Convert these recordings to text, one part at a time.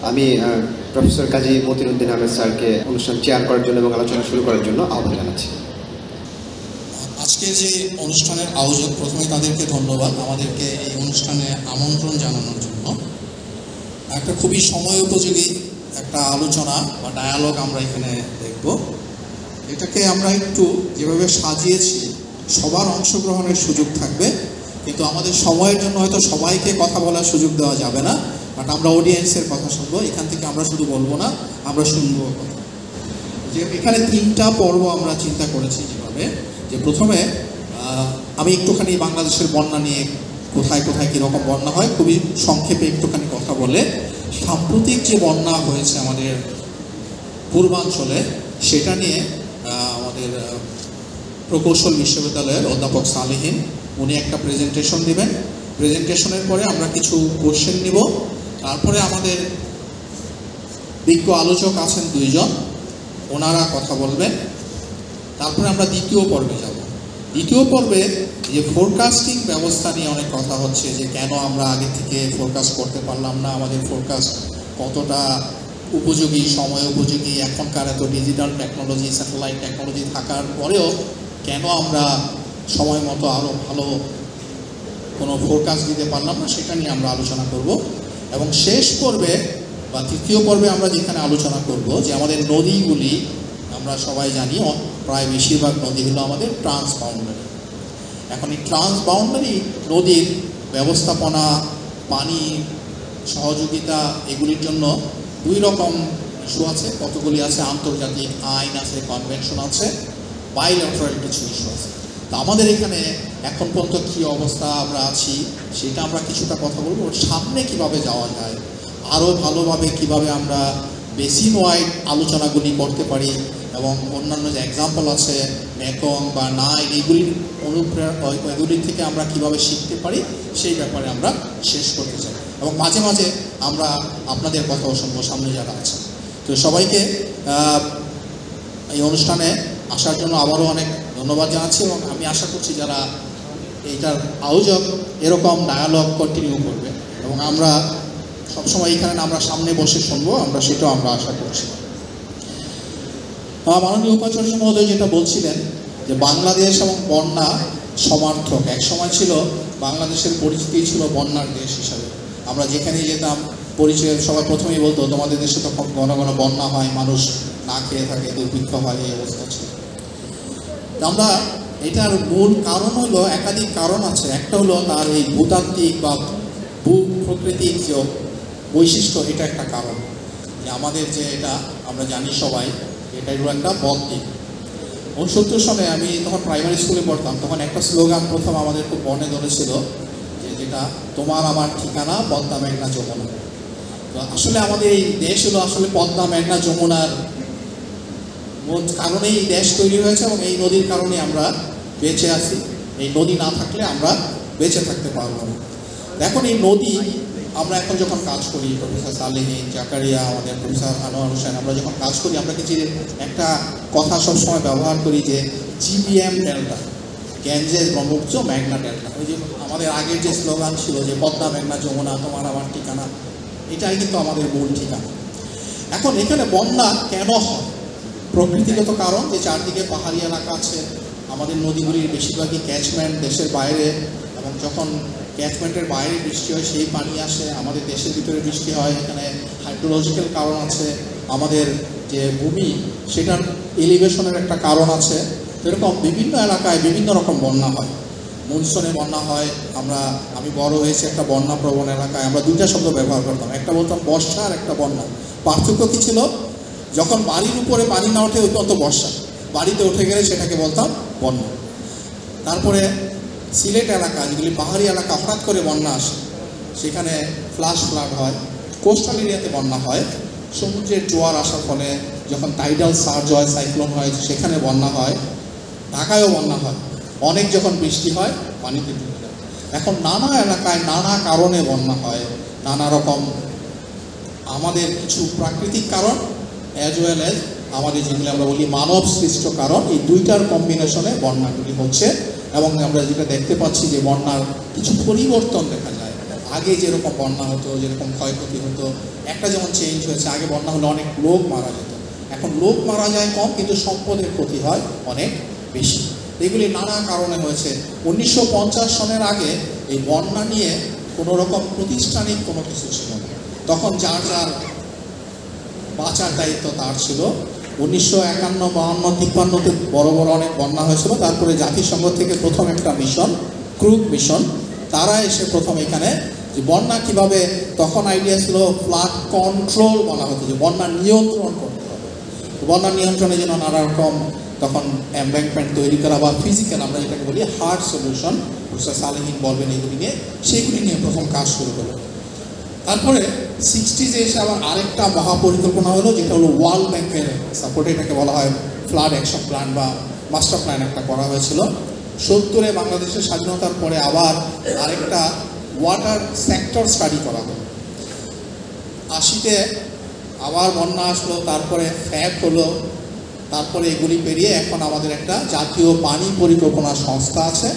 আমি প্রফেসর কাজী মতিউদ্দিন আহমেদ স্যারকে অনুষ্ঠান চেয়ার করার জন্য এবং আলোচনা শুরু করার জন্য আহ্বান জানাচ্ছি। আজকে যে অনুষ্ঠানের আয়োজক, প্রথমে তাদেরকে ধন্যবাদ আমাদেরকে এই অনুষ্ঠানে আমন্ত্রণ জানানোর জন্য। একটা খুবই সময় উপযোগী একটা আলোচনা বা ডায়ালগ আমরা এখানে দেখব। এটাকে আমরা একটু যেভাবে সাজিয়েছি, সবার অংশগ্রহণের সুযোগ থাকবে, কিন্তু আমাদের সময়ের জন্য হয়তো সবাইকে কথা বলার সুযোগ দেওয়া যাবে না। বাট আমরা অডিয়েন্সের কথা শুনবো, এখান থেকে আমরা শুধু বলবো না, আমরা শুনবো কথা। যে এখানে 3টা পর্ব আমরা চিন্তা করেছি যেভাবে, যে প্রথমে আমি একটুখানি বাংলাদেশের বন্যা নিয়ে, কোথায় কোথায় কীরকম বন্যা হয় খুবই সংক্ষেপে একটুখানি কথা বলে, সাম্প্রতিক যে বন্যা হয়েছে আমাদের পূর্বাঞ্চলে সেটা নিয়ে আমাদের প্রকৌশল বিশ্ববিদ্যালয়ের অধ্যাপক সালেহীন উনি একটা প্রেজেন্টেশন দিবেন। প্রেজেন্টেশনের পরে আমরা কিছু কোশ্চেন নিব, তারপরে আমাদের বিজ্ঞ আলোচক আছেন 2 জন, ওনারা কথা বলবেন। তারপরে আমরা দ্বিতীয় পর্বে যাব। দ্বিতীয় পর্বে যে ফোরকাস্টিং ব্যবস্থা নিয়ে অনেক কথা হচ্ছে, যে কেন আমরা আগে থেকে ফোরকাস্ট করতে পারলাম না, আমাদের ফোরকাস্ট কতটা উপযোগী, সময় উপযোগী, এখনকার এত ডিজিটাল টেকনোলজি, স্যাটেলাইট টেকনোলজি থাকার পরেও কেন আমরা সময় মতো আরও ভালো কোনো ফোরকাস্ট দিতে পারলাম না, সেটা নিয়ে আমরা আলোচনা করব। এবং শেষ পর্বে বা তৃতীয় পর্বে আমরা যেখানে আলোচনা করব যে আমাদের নদীগুলি, আমরা সবাই জানি প্রায় বেশিরভাগ নদীগুলো আমাদের ট্রান্সবাউন্ডারি। এখন এই ট্রান্সবাউন্ডারি নদীর ব্যবস্থাপনা, পানি সহযোগিতা, এগুলির জন্য 2 রকম ইস্যু আছে, কতগুলি আছে, আন্তর্জাতিক আইন আছে, কনভেনশন আছে, বাইল্যাটারাল কিছু ইস্যু আছে। তো আমাদের এখানে এখন পর্যন্ত কী অবস্থা আমরা আছি সেটা আমরা কিছুটা কথা বলবো। সামনে কিভাবে যাওয়া যায়, আরও ভালোভাবে কিভাবে আমরা বেসিন ওয়াইড আলোচনাগুলি করতে পারি, এবং অন্যান্য যে এক্সাম্পল আছে মেকং বা নাইল, এগুলির থেকে আমরা কিভাবে শিখতে পারি সেই ব্যাপারে আমরা শেষ করতে চাই। এবং মাঝে মাঝে আমরা আপনাদের কথাও শুনবো, সামনে যারা আছেন। তো সবাইকে এই অনুষ্ঠানে আসার জন্য আবারও অনেক ধন্যবাদ জানাচ্ছি, এবং আমি আশা করছি যারা এইটার আয়োজক এরকম ডায়ালগ কন্টিনিউ করবে, এবং আমরা সবসময় এখানে আমরা সামনে বসে শুনবো, আমরা সেটাও আমরা আশা করছি। মাননীয় উপাচার্য মহোদয় যেটা বলছিলেন যে বাংলাদেশ এবং বন্যা সমার্থক, এক সময় ছিল বাংলাদেশের পরিচিতি ছিল বন্যার দেশ হিসাবে। আমরা যেখানেই যেতাম পরিচয় সবাই প্রথমেই বলতো তোমাদের দেশে তো ঘন ঘন বন্যা হয়, মানুষ না খেয়ে থাকে, দুর্ভিক্ষ হয়, এই অবস্থা ছিল। আমরা এটার মূল কারণ হলো, একাধিক কারণ আছে। একটা হলো তার এই ভূতাত্ত্বিক বা ভূপ্রকৃতিক যে বৈশিষ্ট্য, এটা একটা কারণ। যে আমাদের যে এটা আমরা জানি সবাই, এটা হলো একটা বদ্বীপ। 69 সনে আমি তখন প্রাইমারি স্কুলে পড়তাম, তখন একটা স্লোগান প্রথম আমাদের খুব মনে ধরেছিল, যে যেটা তোমার আমার ঠিকানা পদ্মা মেঘনা যমুনা। তো আসলে আমাদের এই দেশ হলো আসলে পদ্মা মেঘনা যমুনার কারণেই এই দেশ তৈরি হয়েছে, এবং এই নদীর কারণে আমরা বেঁচে আছি। এই নদী না থাকলে আমরা বেঁচে থাকতে পারবো না। এখন এই নদী আমরা এখন যখন কাজ করি, প্রফেসর সালেহীন, জাকারিয়া, আমাদের প্রফেসর আনোয়ার হোসেন, আমরা যখন কাজ করি আমরা কিছু একটা কথা সবসময় ব্যবহার করি, যে জিবিএম ডেল্টা, গ্যাঞ্জেস ব্রহ্মপুত্র মেঘনা ডেল্টা। ওই যে আমাদের আগের যে স্লোগান ছিল যে পদ্মা মেঘনা যমুনা তোমার আমার ঠিকানা, এটাই কিন্তু আমাদের মূল ঠিকানা। এখন এখানে বন্যা কেন হয়? প্রকৃতিগত কারণ, যে চারদিকে পাহাড়ি এলাকা আছে, আমাদের নদীগুলির বেশিরভাগই ক্যাচমেন্ট দেশের বাইরে, এবং যখন ক্যাচমেন্টের বাইরে বৃষ্টি হয় সেই পানি আসে, আমাদের দেশের ভিতরে বৃষ্টি হয়। এখানে হাইড্রোলজিক্যাল কারণ আছে, আমাদের যে ভূমি সেটার এলিভেশনের একটা কারণ আছে। এরকম বিভিন্ন এলাকায় বিভিন্ন রকম বন্যা হয়। মনসুনে বন্যা হয়, আমি বড় হয়েছি একটা বন্যা প্রবণ এলাকায়, আমরা 2টা শব্দ ব্যবহার করতাম, একটা বলতাম বর্ষা আর একটা বন্যা। পার্থক্য কী ছিল? যখন বাড়ির উপরে পানি না ওঠে ওই পর্যন্ত বর্ষা, বাড়িতে উঠে গেলে সেটাকে বলতাম বন্যা। তারপরে সিলেট এলাকা, যেগুলি পাহাড়ি এলাকা, হঠাৎ করে বন্যা আসে, সেখানে ফ্লাড হয়। কোস্টাল এরিয়াতে বন্যা হয়, সমুদ্রের জোয়ার আসার ফলে যখন টাইডাল সার্জ হয়, সাইক্লোন হয়, সেখানে বন্যা হয়। ঢাকায়ও বন্যা হয়, অনেক যখন বৃষ্টি হয় পানিতে ডুবে যায়। এখন নানা এলাকায় নানা কারণে বন্যা হয়, নানা রকম আমাদের কিছু প্রাকৃতিক কারণ অ্যাজ ওয়েল অ্যাজ আমাদের যেগুলি আমরা বলি মানব সৃষ্ট কারণ, এই 2টার কম্বিনেশনে বন্যাগুলি হচ্ছে। এবং আমরা যেটা দেখতে পাচ্ছি যে বন্যার কিছু পরিবর্তন দেখা যায়। আগে যেরকম বন্যা হতো, যেরকম ক্ষয়ক্ষতি হতো, একটা যেমন চেঞ্জ হয়েছে, আগে বন্যা হলে অনেক লোক মারা যেত, এখন লোক মারা যায় কম কিন্তু সম্পদের ক্ষতি হয় অনেক বেশি। এগুলি নানা কারণে হয়েছে। 1950 সনের আগে এই বন্যা নিয়ে কোনো রকম প্রাতিষ্ঠানিক কোনো কিছু ছিল না, তখন যার যার বাঁচার দায়িত্ব তার ছিল। 1951, 52, 53-তে বড় বড় অনেক বন্যা হয়েছিল, তারপরে জাতিসংঘ থেকে প্রথম একটা মিশন, ক্রুক মিশন, তারা এসে প্রথম এখানে যে বন্যা কিভাবে, তখন আইডিয়া ছিল ফ্লাড কন্ট্রোল বলা হতো, যে বন্যা নিয়ন্ত্রণ করতে হবে। বন্যা নিয়ন্ত্রণের জন্য নানা রকম তখন এমব্যাঙ্কমেন্ট তৈরি করা বা ফিজিক্যাল আমরা যেটাকে বলি হার্ড সলিউশন, প্রফেসর সালেহীন বলবেন এইগুলি নিয়ে, সেইগুলি নিয়ে প্রথম কাজ শুরু হলো। তারপরে 60s-এ এসে আবার আরেকটা মহাপরিকল্পনা হলো, যেটা হলো ওয়ার্ল্ড ব্যাংকের সাপোর্টে, এটাকে বলা হয় ফ্লাড অ্যাকশন প্ল্যান বা মাস্টার প্ল্যান একটা করা হয়েছিল। 70-এ বাংলাদেশের স্বাধীনতার পরে আবার আরেকটা ওয়াটার সেক্টর স্টাডি করা হলো। 80-তে আবার বন্যা আসলো, তারপরে ফ্যাট হলো, তারপরে এগুলি পেরিয়ে এখন আমাদের একটা জাতীয় পানি পরিকল্পনা সংস্থা আছে,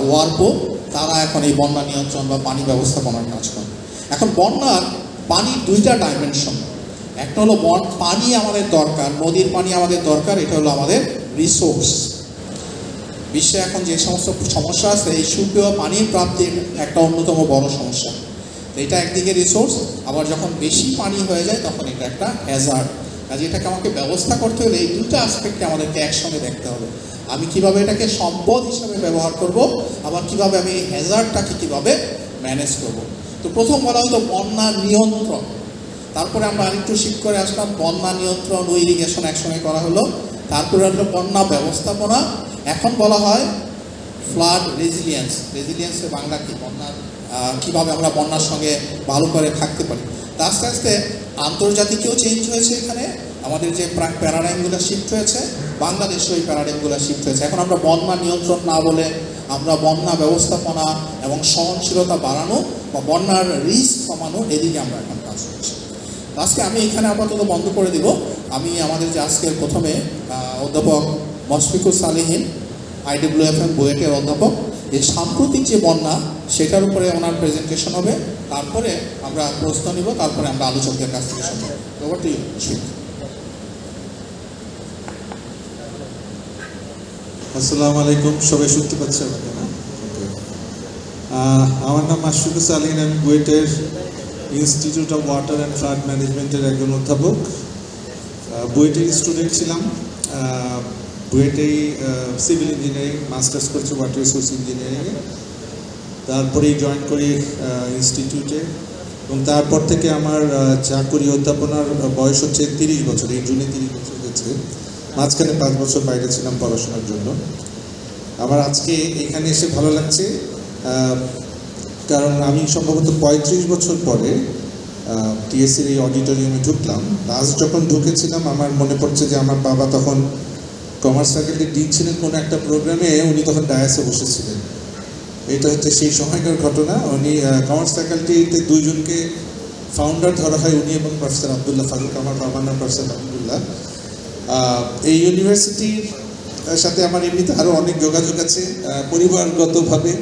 ওয়ারপো, তারা এখন এই বন্যা নিয়ন্ত্রণ বা পানি ব্যবস্থাপনার কাজ করে। এখন বন্যার পানির দুইটা ডাইমেনশন, একটা হলো পানি আমাদের দরকার, নদীর পানি আমাদের দরকার, এটা হলো আমাদের রিসোর্স। বিশ্বে এখন যে সমস্ত সমস্যা আছে, এই সুপেয় পানির প্রাপ্তির একটা অন্যতম বড় সমস্যা। তো এটা একদিকে রিসোর্স, আবার যখন বেশি পানি হয়ে যায় তখন এটা একটা হ্যাজার্ড। কাজে এটাকে আমাকে ব্যবস্থা করতে হলে এই দুটো আসপেক্টকে আমাদেরকে একসঙ্গে দেখতে হবে। আমি কিভাবে এটাকে সম্পদ হিসাবে ব্যবহার করব, আবার কিভাবে আমি এই হ্যাজার্ডটাকে কিভাবে ম্যানেজ করব। তো প্রথম বলা হতো বন্যা নিয়ন্ত্রণ, তারপরে আমরা আরেকটু শিফট করে আসলাম, বন্যা নিয়ন্ত্রণ ও ইরিগেশন একসঙ্গে করা হলো, তারপরে হলো বন্যা ব্যবস্থাপনা, এখন বলা হয় ফ্লাড রেজিলিয়েন্স। রেজিলিয়েন্সের বাংলা কি, বন্যার কীভাবে আমরা বন্যার সঙ্গে ভালো করে থাকতে পারি। তা আস্তে আস্তে আন্তর্জাতিকেও চেঞ্জ হয়েছে, এখানে আমাদের যে প্যারাডাইমগুলো শিফট হয়েছে, বাংলাদেশে ওই প্যারাডাইমগুলো শিফট হয়েছে। এখন আমরা বন্যা নিয়ন্ত্রণ না বলে আমরা বন্যা ব্যবস্থাপনা এবং সহনশীলতা বাড়ানো বা বন্যার রিস্ক কমানো, এদিকে আমরা এখন কাজ করছি। আজকে আমি এখানে আপাতত বন্ধ করে দিব। আমি আমাদের যে আজকের প্রথমে অধ্যাপক মশফিকুর সালেহীন, IWFM বুয়েটের অধ্যাপক, এই সাম্প্রতিক যে বন্যা সেটার উপরে ওনার প্রেজেন্টেশন হবে, তারপরে আমরা প্রশ্ন নিব, তারপরে আমরা আলোচকদের কাছ থেকে শুনব। Over to you. আসসালামু আলাইকুম, সবাই শুনতে পাচ্ছে আমাকে না? আমার নাম মাশফিকুর সালেহীন, আমি বুয়েটের institute of water and flood ম্যানেজমেন্টের একজন অধ্যাপক। বুয়েটের স্টুডেন্ট ছিলাম, বুয়েটেই সিভিল ইঞ্জিনিয়ারিং মাস্টার্স করছি ওয়াটার রিসোর্স ইঞ্জিনিয়ারিংয়ে, তারপরেই জয়েন করি ইনস্টিটিউটে, এবং তারপর থেকে আমার চাকরি অধ্যাপনার বয়স হচ্ছে 30 বছর, এই জুনে 30 বছর হয়েছে। মাঝখানে 5 বছর বাইরে ছিলাম পড়াশোনার জন্য। আমার আজকে এখানে এসে ভালো লাগছে, কারণ আমি সম্ভবত 35 বছর পরে টিএসসির এই অডিটোরিয়ামে ঢুকলাম। লাস্ট যখন ঢুকেছিলাম আমার মনে পড়ছে যে আমার বাবা তখন কমার্স ফ্যাকাল্টির ডিন ছিলেন কোনো একটা প্রোগ্রামে, উনি তখন ডায়াসে বসেছিলেন। এটা হচ্ছে সেই সময়কার ঘটনা। উনি কমার্স ফ্যাকাল্টিতে দুইজনকে ফাউন্ডার ধরা হয়, উনি এবং প্রফেসর আবদুল্লাহ ফারুক। আমার বাবার নাম প্রফেসর আবদুল্লাহ। এই ইউনিভার্সিটির সাথে আমার এমনিতে আরও অনেক যোগাযোগ আছে পরিবারগতভাবে।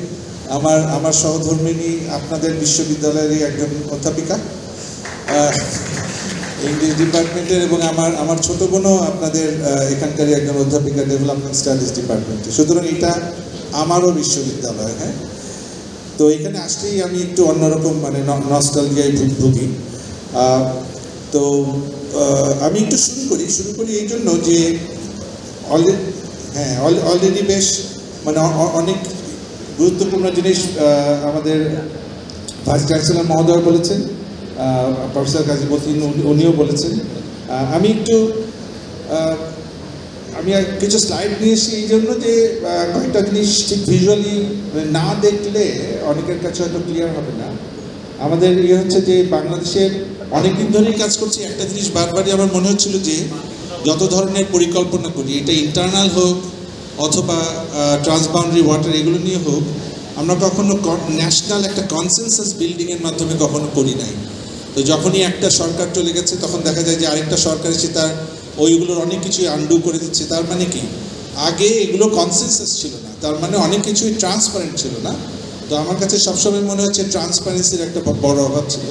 আমার সহধর্মিনী আপনাদের বিশ্ববিদ্যালয়েরই একজন অধ্যাপিকা ইংলিশ ডিপার্টমেন্টের, এবং আমার ছোট বোনও আপনাদের এখানকারই একজন অধ্যাপিকা ডেভেলপমেন্ট স্টাডিজ ডিপার্টমেন্টে। সুতরাং এটা আমারও বিশ্ববিদ্যালয়। হ্যাঁ, তো এখানে আসলেই আমি একটু অন্যরকম মানে নস্টালজিয়ায় ভুগি। তো আমি একটু শুরু করি এই জন্য যে অলরেডি বেশ মানে অনেক গুরুত্বপূর্ণ জিনিস আমাদের ভাইস চ্যান্সেলর মহোদয় বলেছেন, প্রফেসর কাজী মতিন উনিও বলেছেন। আমি কিছু স্লাইড নিয়ে এসেছি এই জন্য যে কয়েকটা জিনিস ঠিক ভিজুয়ালি না দেখলে অনেকের কাছে হয়তো ক্লিয়ার হবে না। আমাদের হচ্ছে যে বাংলাদেশের অনেকদিন ধরেই কাজ করছি, একটা জিনিস বারবারই আমার মনে হচ্ছিল যে যত ধরনের পরিকল্পনা করি, এটা ইন্টারনাল হোক অথবা ট্রান্সবাউন্ডারি ওয়াটার এগুলো নিয়ে হোক, আমরা কখনো ন্যাশনাল একটা কনসেনসাস বিল্ডিংয়ের মাধ্যমে কখনো করি নাই। তো যখনই একটা সরকার চলে গেছে তখন দেখা যায় যে আরেকটা সরকার এসে তার ওইগুলোর অনেক কিছুই আন্ডু করে দিচ্ছে। তার মানে কি, আগে এগুলো কনসেনসাস ছিল না, তার মানে অনেক কিছুই ট্রান্সপারেন্ট ছিল না। তো আমার কাছে সবসময় মনে হচ্ছে ট্রান্সপারেন্সির একটা বড় অভাব ছিল।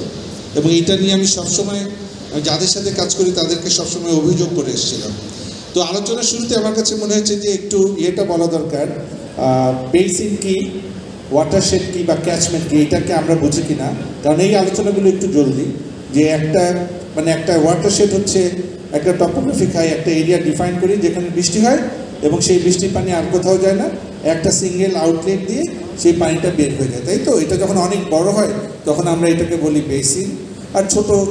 এবং এইটা নিয়ে আমি সবসময় যাদের সাথে কাজ করি তাদেরকে সবসময় অভিযোগ করে এসেছিলাম। তো আলোচনার শুরুতে আমার কাছে মনে হচ্ছে যে একটু ইয়েটা বলা দরকার, বেসিন কি, ওয়াটারশেড কি বা ক্যাচমেন্ট কি, এটাকে আমরা বুঝি কিনা। কারণ এই আলোচনাগুলো একটু জরুরি, যে একটা ওয়াটারশেড হচ্ছে একটা টপোগ্রাফিক একটা এরিয়া ডিফাইন করি যেখানে বৃষ্টি হয় এবং সেই বৃষ্টির পানি আর কোথাও যায় না, একটা সিঙ্গেল আউটলেট দিয়ে সেই পানিটা বের হয়ে যায়, তাই তো? এটা যখন অনেক বড় হয় তখন আমরা এটাকে বলি বেসিন, আর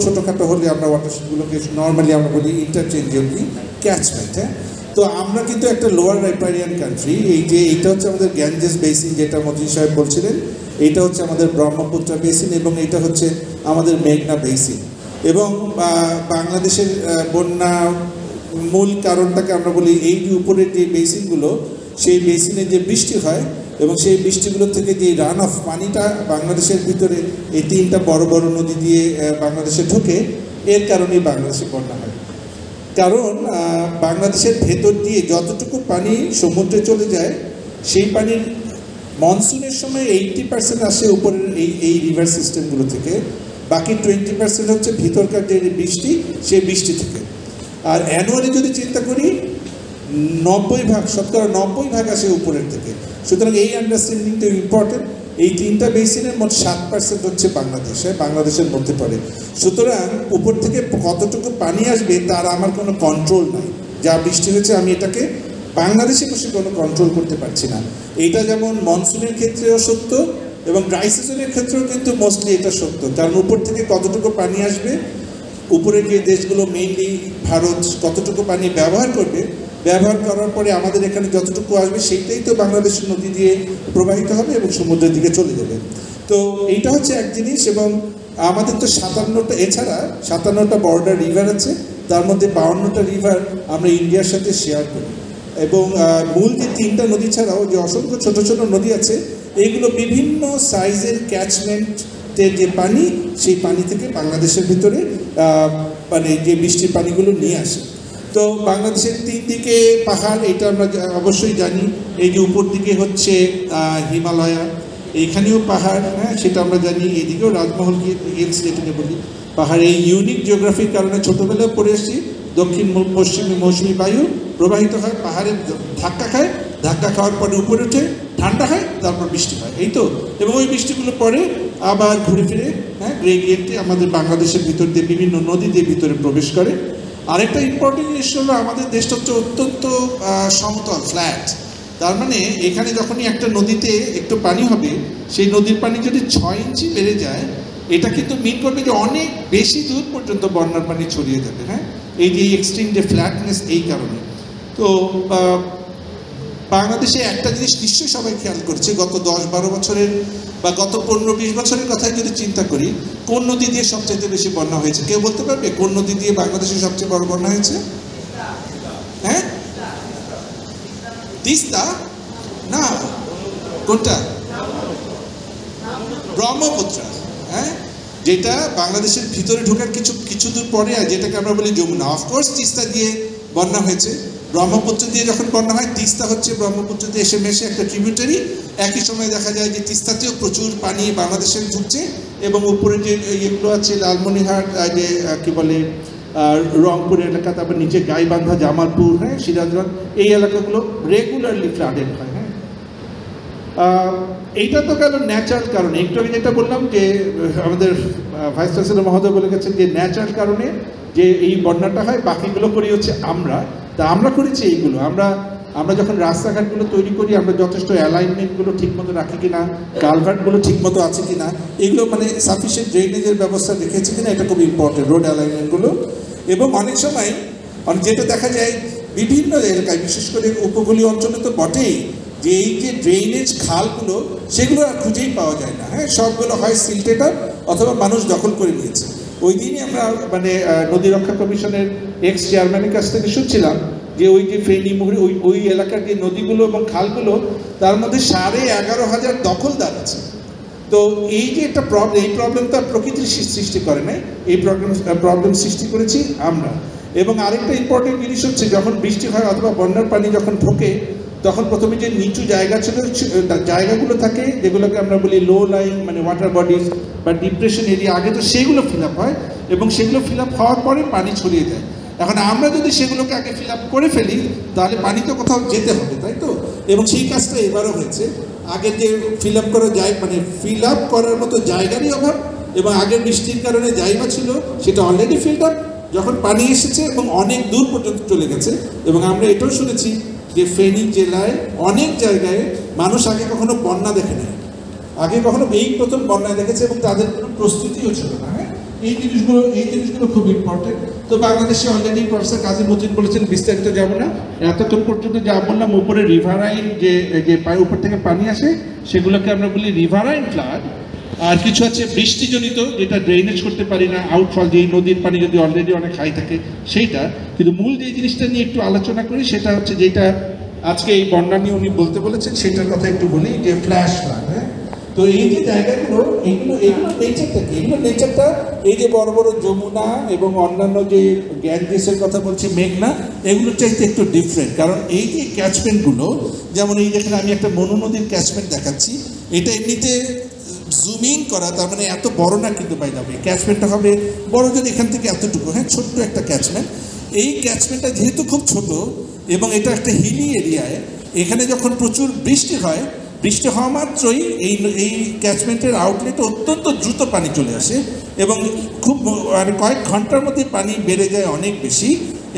ছোটোখাটো হলে আমরা ওয়াটারশেডগুলোকে নর্মালি আমরা বলি ইন্টারচেঞ্জেবলি ক্যাচমেন্ট। হ্যাঁ, তো আমরা কিন্তু একটা লোয়ার রাইপারিয়ান কান্ট্রি। এইটা হচ্ছে আমাদের গ্যাঞ্জেস বেসিন, যেটা মন্ত্রী সাহেব বলছিলেন, এইটা হচ্ছে আমাদের ব্রহ্মপুত্র বেসিন এবং এইটা হচ্ছে আমাদের মেঘনা বেসিন। এবং বাংলাদেশের বন্যা মূল কারণটাকে আমরা বলি এই যে উপরের যে বেসিনগুলো, সেই বেসিনে যে বৃষ্টি হয় এবং সেই বৃষ্টিগুলো থেকে যে রান অফ পানিটা বাংলাদেশের ভিতরে এই তিনটা বড় বড় নদী দিয়ে বাংলাদেশে ঢোকে, এর কারণেই বাংলাদেশে বন্যা হয়। কারণ বাংলাদেশের ভেতর দিয়ে যতটুকু পানি সমুদ্রে চলে যায়, সেই পানির মনসুনের সময় 80% আসে উপরের এই রিভার সিস্টেমগুলো থেকে, বাকি 20% হচ্ছে ভিতরকার যে বৃষ্টি, সেই বৃষ্টি থেকে। আর অ্যানুয়ালি যদি চিন্তা করি 90% শতকরা 90% আসে উপরের থেকে। সুতরাং এই আন্ডারস্ট্যান্ডিংটা ইম্পর্টেন্ট। এই তিনটা বেসিনের মোট 7% হচ্ছে বাংলাদেশের মধ্যে পড়ে। সুতরাং উপর থেকে কতটুকু পানি আসবে তার আমার কোনো কন্ট্রোল নাই। যা বৃষ্টি হয়েছে আমি এটাকে বাংলাদেশে বসে কোনো কন্ট্রোল করতে পারছি না। এইটা যেমন মনসুনের ক্ষেত্রেও সত্য এবং ড্রাই সিজনের ক্ষেত্রেও কিন্তু মোস্টলি এটা সত্য। কারণ উপর থেকে কতটুকু পানি আসবে, উপরের যে দেশগুলো মেইনলি ভারত কতটুকু পানি ব্যবহার করবে, ব্যবহার করার পরে আমাদের এখানে যতটুকু আসবে সেইটাই তো বাংলাদেশের নদী দিয়ে প্রবাহিত হবে এবং সমুদ্রের দিকে চলে যাবে। তো এইটা হচ্ছে এক জিনিস। এবং আমাদের তো 57টা, এছাড়া 57টা বর্ডার রিভার আছে, তার মধ্যে 52টা রিভার আমরা ইন্ডিয়ার সাথে শেয়ার করি। এবং মূল যে 3টা নদী ছাড়াও যে অসংখ্য ছোট ছোট নদী আছে, এইগুলো বিভিন্ন সাইজের ক্যাচমেন্টের যে পানি, সেই পানি থেকে বাংলাদেশের ভিতরে মানে যে বৃষ্টির পানিগুলো নিয়ে আসে। তো বাংলাদেশের 3 দিকে পাহাড়, এটা আমরা অবশ্যই জানি। এই যে উপর দিকে হচ্ছে হিমালয়া, এইখানেও পাহাড়, হ্যাঁ সেটা আমরা জানি। এদিকেও রাজমহল হিলস যেটাকে বলি পাহাড়। এই ইউনিক জিওগ্রাফির কারণে ছোটোবেলায় পড়ে এসেছি, দক্ষিণ পশ্চিমী মৌসুমী বায়ু প্রবাহিত হয়, পাহাড়ে ধাক্কা খায়, ধাক্কা খাওয়ার পরে উপরে উঠে ঠান্ডা হয়, তারপর বৃষ্টি হয়, এই তো। এবং ওই বৃষ্টিগুলো পরে আবার ঘুরে ফিরে গ্রেডিয়েন্টে আমাদের বাংলাদেশের ভিতর দিয়ে বিভিন্ন নদী দিয়ে ভিতরে প্রবেশ করে। আরেকটা ইম্পর্টেন্ট জিনিস হলো আমাদের দেশটা হচ্ছে অত্যন্ত সমতল, ফ্ল্যাট। তার মানে এখানে যখনই একটা নদীতে একটু পানি হবে, সেই নদীর পানি যদি 6 ইঞ্চি বেড়ে যায়, এটা কিন্তু মিন করবে যে অনেক বেশি দূর পর্যন্ত বন্যার পানি ছড়িয়ে যাবে। হ্যাঁ, এই যে এক্সট্রিম যে ফ্ল্যাটনেস, এই কারণে। তো বাংলাদেশে একটা জিনিস নিশ্চয়ই সবাই খেয়াল করছে, গত 10-12 বছরের বা গত 15-20 বছরের কথাই যদি চিন্তা করি, কোন নদী দিয়ে সবচেয়ে বেশি বন্যা হয়েছে? কেউ বলতে পারবে কোন নদী দিয়ে বাংলাদেশে সবচেয়ে বড় বন্যা হয়েছে? হ্যাঁ, তিস্তা না, কোনটা? ব্রহ্মপুত্র। হ্যাঁ, যেটা বাংলাদেশের ভিতরে ঢোকার কিছু দূর পরে, যেটাকে আমরা বলি যমুনা। অফকোর্স তিস্তা দিয়ে বন্যা হয়েছে, ব্রহ্মপুত্র দিয়ে যখন বন্যা হয়, তিস্তা হচ্ছে ব্রহ্মপুত্র দিয়ে এসে মেশে একটা ট্রিবিউটারি। একই সময় দেখা যায় যে তিস্তাতেও প্রচুর পানি বাংলাদেশে ঢুকছে এবং উপরে যে ইয়েগুলো আছে, লালমনিরহাট, যে কি বলে রংপুর এলাকা, তারপর নিচে গাইবান্ধা, জামালপুর, হ্যাঁ সিরাজগঞ্জ, এই এলাকাগুলো রেগুলারলি ফ্লাডেড হয়। হ্যাঁ, এইটা তো গেল ন্যাচারাল কারণে। একটু আগে যেটা বললাম যে আমাদের ভাইস চ্যান্সেলর মহোদয় বলে গেছেন যে ন্যাচারাল কারণে যে এই বন্যাটা হয়, বাকিগুলো করি হচ্ছে আমরা। তা আমরা করেছি এইগুলো, আমরা যখন রাস্তাঘাটগুলো তৈরি করি, আমরা যথেষ্ট অ্যালাইনমেন্টগুলো ঠিকমতো রাখি কিনা, কালভার্টগুলো ঠিকমতো আছে কিনা, এগুলো মানে সাফিসিয়েন্ট ড্রেনেজের ব্যবস্থা রেখেছি কিনা, এটা খুব ইম্পর্টেন্ট, রোড অ্যালাইনমেন্টগুলো। এবং অনেক সময় যেটা দেখা যায় বিভিন্ন এলাকায়, বিশেষ করে উপকূলীয় অঞ্চলে তো বটেই, যে এই যে ড্রেনেজ খালগুলো, সেগুলো আর খুঁজেই পাওয়া যায় না। হ্যাঁ, সবগুলো হয় সিল্টেড অথবা মানুষ দখল করে নিয়েছে। ওই দিনই আমরা মানে নদী রক্ষা কমিশনের এক্স চেয়ারম্যানের কাছ থেকে শুনছিলাম যে ওই যে ফেনী মুহুরি, ওই এলাকার যে নদীগুলো এবং খালগুলো, তার মধ্যে 11,500 দখলদার আছে। তো এই যে একটা প্রবলেম, এই প্রবলেম তো আর প্রকৃতির সৃষ্টি করে নাই, এই প্রবলেম সৃষ্টি করেছি আমরা। এবং আরেকটা ইম্পর্টেন্ট জিনিস হচ্ছে, যখন বৃষ্টি হয় অথবা বন্যার পানি যখন ঢোকে, তখন প্রথমে যে নিচু জায়গাগুলো থাকে, যেগুলোকে আমরা বলি লো লাইং মানে ওয়াটার বডিজ, বা ডিপ্রেশন এরিয়া, আগে তো সেগুলো ফিল আপ হয় এবং সেগুলো ফিল আপ হওয়ার পরে পানি ছড়িয়ে যায়। এখন আমরা যদি সেগুলোকে আগে ফিল আপ করে ফেলি তাহলে পানি তো কোথাও যেতে হবে, তাই তো? এবং সেই কাজটা এবারও হয়েছে। আগে যে ফিল আপ করা যায়, মানে ফিল আপ করার মতো জায়গারই অভাব, এবং আগের বৃষ্টির কারণে জায়গা ছিল সেটা অলরেডি ফিল্ড আপ, যখন পানি এসেছে এবং অনেক দূর পর্যন্ত চলে গেছে। এবং আমরা এটাও শুনেছি যে ফেনী জেলায় অনেক জায়গায় মানুষ আগে কখনো বন্যা দেখে নেয়, আগে কখনো এই প্রথম বন্যায় দেখেছে এবং তাদের কোনো প্রস্তুতিও ছিল না। হ্যাঁ, এই জিনিসগুলো খুব ইম্পর্টেন্ট। তো বাংলাদেশে অলরেডি প্রফেসর কাজী মজিদ বলেছেন, বিস্তারিত যাব না, এতক্ষণ পর্যন্ত যা বললাম উপরে রিভারাইন যে উপর থেকে পানি আসে সেগুলোকে আমরা বলি রিভারাইন ফ্লাড। আর কিছু আছে বৃষ্টিজনিত, যেটা ড্রেনেজ করতে পারি না, আউটফল, যেই নদীর পানি যদি অলরেডি অনেক হাই থাকে সেইটা। কিন্তু মূল যে জিনিসটা নিয়ে একটু আলোচনা করি সেটা হচ্ছে যেটা আজকে এই বন্যা নিয়ে উনি বলতে বলেছেন সেটার কথা একটু বলি, যে ফ্ল্যাশ ফ্লাড। হ্যাঁ, তো এই যে জায়গাগুলো, এগুলো নেচারটা কি? এগুলো নেচারটা এই যে বড় বড় যমুনা এবং অন্যান্য যে গ্যাঞ্জেসের কথা বলছি, মেঘনা, এগুলোর চাইতে একটু ডিফারেন্ট। কারণ এই যে ক্যাচমেন্টগুলো, যেমন এই যেখানে আমি একটা মনু নদীর ক্যাচমেন্ট দেখাচ্ছি, এটা এমনিতে জুমিং করা, তার মানে এত বড় না, কিন্তু পাই যাবে ক্যাচমেন্টটা হবে বড় যদি এখান থেকে এতটুকু। হ্যাঁ, ছোট্ট একটা ক্যাচমেন্ট। এই ক্যাচমেন্টটা যেহেতু খুব ছোট এবং এটা একটা হিলি এরিয়ায়, এখানে যখন প্রচুর বৃষ্টি হয়, বৃষ্টি হওয়া মাত্রই এই ক্যাচমেন্টের আউটলেটে অত্যন্ত দ্রুত পানি চলে আসে এবং খুব মানে কয়েক ঘন্টার মধ্যে পানি বেড়ে যায় অনেক বেশি।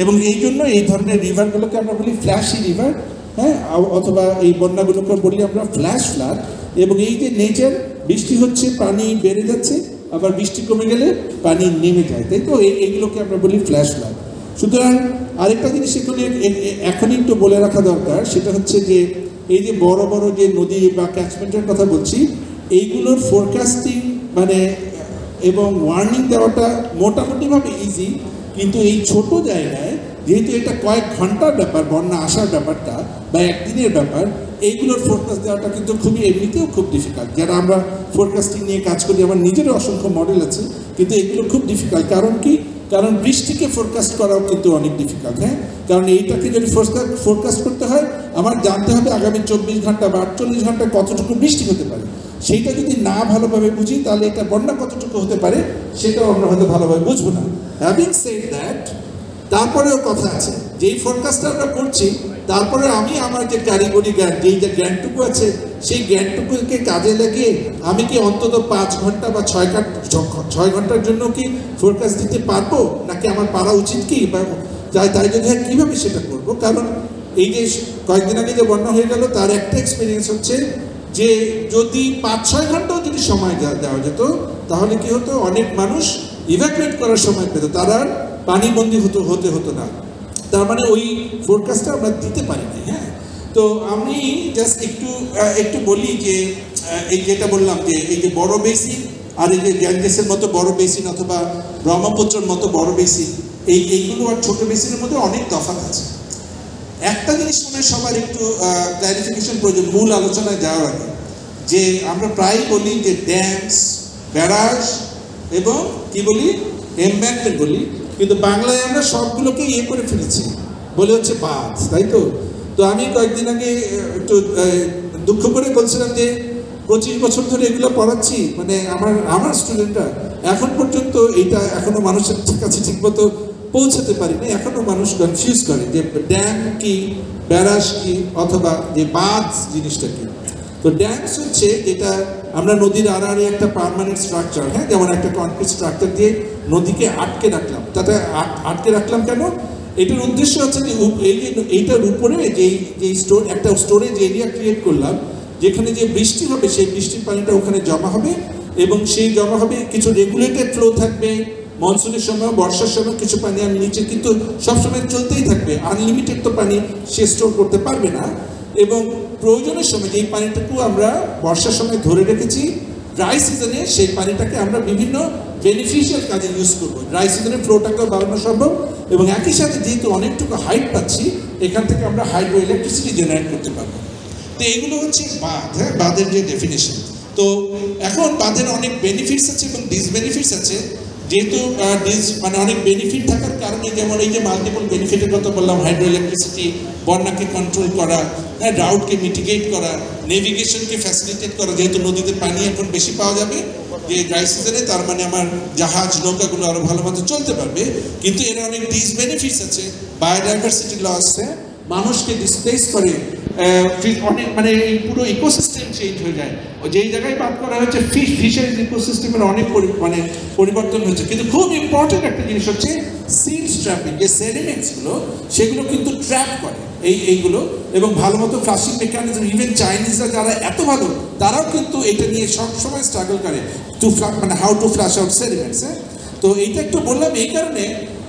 এবং এই জন্য এই ধরনের রিভারগুলোকে আমরা বলি ফ্ল্যাশি রিভার। হ্যাঁ, অথবা এই বন্যাগুলোকে বলি আমরা ফ্ল্যাশ ফ্লাড। এবং এই যে নেচার, বৃষ্টি হচ্ছে, পানি বেড়ে যাচ্ছে, আবার বৃষ্টি কমে গেলে পানি নেমে যায়, তাই তো? এইগুলোকে আমরা বলি ফ্ল্যাশ ফ্লাড। সুতরাং আরেকটা জিনিস এখনই একটু বলে রাখা দরকার, সেটা হচ্ছে যে এই যে বড় বড় যে নদী বা ক্যাচমেন্টের কথা বলছি, এইগুলোর ফোরকাস্টিং মানে এবং ওয়ার্নিং দেওয়াটা মোটামুটিভাবে ইজি। কিন্তু এই ছোট জায়গায় যেহেতু এটা কয়েক ঘন্টার ব্যাপার, বন্যা আসার ব্যাপারটা বা একদিনের ব্যাপার, এইগুলোর ফোরকাস্ট দেওয়াটা কিন্তু খুবই এমনিতেও খুব ডিফিকাল্ট। যারা আমরা ফোরকাস্টিং নিয়ে কাজ করি, আমার নিজেরও অসংখ্য মডেল আছে, কিন্তু এগুলো খুব ডিফিকাল্ট। কারণ কি? কারণ বৃষ্টিকে ফোরকাস্ট করাও কিন্তু অনেক ডিফিকাল্ট। হ্যাঁ, কারণ এইটাকে যদি ফোরকাস্ট করতে হয়, আমার জানতে হবে আগামী 24 ঘন্টা বা 48 ঘন্টায় কতটুকু বৃষ্টি হতে পারে। সেইটা যদি না ভালোভাবে বুঝি তাহলে এটা বন্যা কতটুকু হতে পারে সেটাও আমরা হয়তো ভালোভাবে বুঝবো না। হ্যাভিং সেড দ্যাট, তারপরেও কথা আছে, যেই ফোরকাস্টটা আমরা করছি, তারপরে আমি আমার যে কারিগরি জ্ঞান, যেই যে জ্ঞানটুকু আছে, সেই জ্ঞানটুকুকে কাজে লাগিয়ে আমি কি অন্তত 5 ঘন্টা বা 6 ঘন্টার জন্য কি ফোরকাস্ট দিতে পারবো, নাকি আমার পারা উচিত কি, বা তাই যদি হয় কীভাবে সেটা করবো? কারণ এই যে কয়েকদিন আগে যে বন্যা হয়ে গেল, তার একটা এক্সপিরিয়েন্স হচ্ছে যে যদি 5-6 ঘন্টাও যদি সময় দেওয়া যেত, তাহলে কি হতো, অনেক মানুষ ইভ্যাকুয়েট করার সময় পেত, তারা পানিবন্দী হতো না। তার মানে ওই ফোরকাস্টটা আমরা দিতে পারিনি। হ্যাঁ, তো আমি জাস্ট একটু বলি যে এই যেটা বললাম যে এই যে বড় বেসিন আর এই যে গ্যাঞ্জেসের মতো বড় বেসিন অথবা ব্রহ্মপুত্রের মতো বড় বেসিন, এইগুলো আর ছোট বেসিনের মধ্যে অনেক তফাৎ আছে। একটা জিনিস মনে হয় সবার একটু ক্লারিফিকেশন প্রয়োজন মূল আলোচনায় যাওয়ার আগে, যে আমরা প্রায় বলি যে ড্যামস, ব্যারাজ এবং কি বলি, এমব্যাঙ্কমেন্ট বলি, কিন্তু বাংলায় আমরা সবগুলোকে করে ফেলেছি, বলে হচ্ছে বাঁধ, তাই তো? তো আমি কয়েকদিন আগে একটু দুঃখ করে বলছিলাম যে 25 বছর ধরে এগুলো পড়াচ্ছি, মানে আমার স্টুডেন্টরা এখন পর্যন্ত এটা এখনো মানুষের কাছে ঠিকমতো পৌঁছাতে পারিনি। এখনো মানুষ কনফিউজ করে যে ড্যাম কি, ব্যারাজ কি, অথবা যে বাঁধ জিনিসটা কি। তো ড্যামস হচ্ছে যেটা আমরা নদীর আড়াআড়ি একটা পার্মানেন্ট স্ট্রাকচার, হ্যাঁ, যেমন একটা কনক্রিট স্ট্রাকচার দিয়ে নদীকে আটকে রাখলাম। তাতে আটকে রাখলাম কেন? এটার উদ্দেশ্য হচ্ছে যে এইটার উপরে যে একটা স্টোরেজ এরিয়া ক্রিয়েট করলাম, যেখানে যে বৃষ্টি হবে সেই বৃষ্টির পানিটা ওখানে জমা হবে, এবং সেই জমা হবে কিছু রেগুলেটেড ফ্লো থাকবে। মনসুনের সময়, বর্ষার সময় কিছু পানি আমি নিচে কিন্তু সবসময় চলতেই থাকবে, আনলিমিটেড তো পানি সে স্টোর করতে পারবে না। এবং প্রয়োজনের সময় যেই পানিটুকু আমরা বর্ষার সময় ধরে রেখেছি, ড্রাই সিজনে সেই পানিটাকে আমরা বিভিন্ন বেনিফিশিয়াল কাজে ইউজ করবো। ড্রাই সিজনে ফ্লোটাকেও বাড়ানো সম্ভব, এবং একই সাথে যেহেতু অনেকটুকু হাইট পাচ্ছি, এখান থেকে আমরা হাইড্রো ইলেকট্রিসিটি জেনারেট করতে পারবো। তো এইগুলো হচ্ছে বাঁধ, হ্যাঁ, বাঁধের যে ডেফিনেশন। তো এখন বাঁধের অনেক বেনিফিটস আছে এবং ডিসবেনিফিটস আছে। যেহেতু মানে অনেক বেনিফিট থাকার কারণে, যেমন এই যে মাল্টিপল বেনিফিটের কথা বললাম, হাইড্রো ইলেকট্রিসিটি, বন্যাকে কন্ট্রোল করা, ড্রাউটকে মিটিগেট করা, নেভিগেশনকে ফ্যাসিলিটেট করা, যেহেতু নদীতে পানি এখন বেশি পাওয়া যাবে, যে ড্রাই সিজনে তার মানে আমার জাহাজ নৌকাগুলো আরো ভালো মতো চলতে পারবে, কিন্তু এর অনেক ডিসবেনিফিটস আছে। বায়োডাইভার্সিটি লস, মানুষকে ডিসপ্লেস করে, অনেক মানে এই পুরো ইকোসিস্টেম চেঞ্জ হয়ে যায়। যেই জায়গায় বাদ করা হয়েছে ফিশারিজ ইকোসিস্টেমের অনেক মানে পরিবর্তন হয়েছে। কিন্তু খুব ইম্পর্টেন্ট একটা জিনিস হচ্ছে সিলস ট্র্যাপিং, যে সেডিমেন্টসগুলো সেগুলো কিন্তু ট্র্যাপ করে এইগুলো, এবং ভালো মতো ফ্লাশিং মেকানিজম। ইভেন চাইনিজরা যারা এত ভালো, তারাও কিন্তু এটা নিয়ে সবসময় স্ট্রাগল করে মানে হাউ টু ফ্লাশ আউট সেডিমেন্টস। তো এইটা একটু বললাম এই কারণে,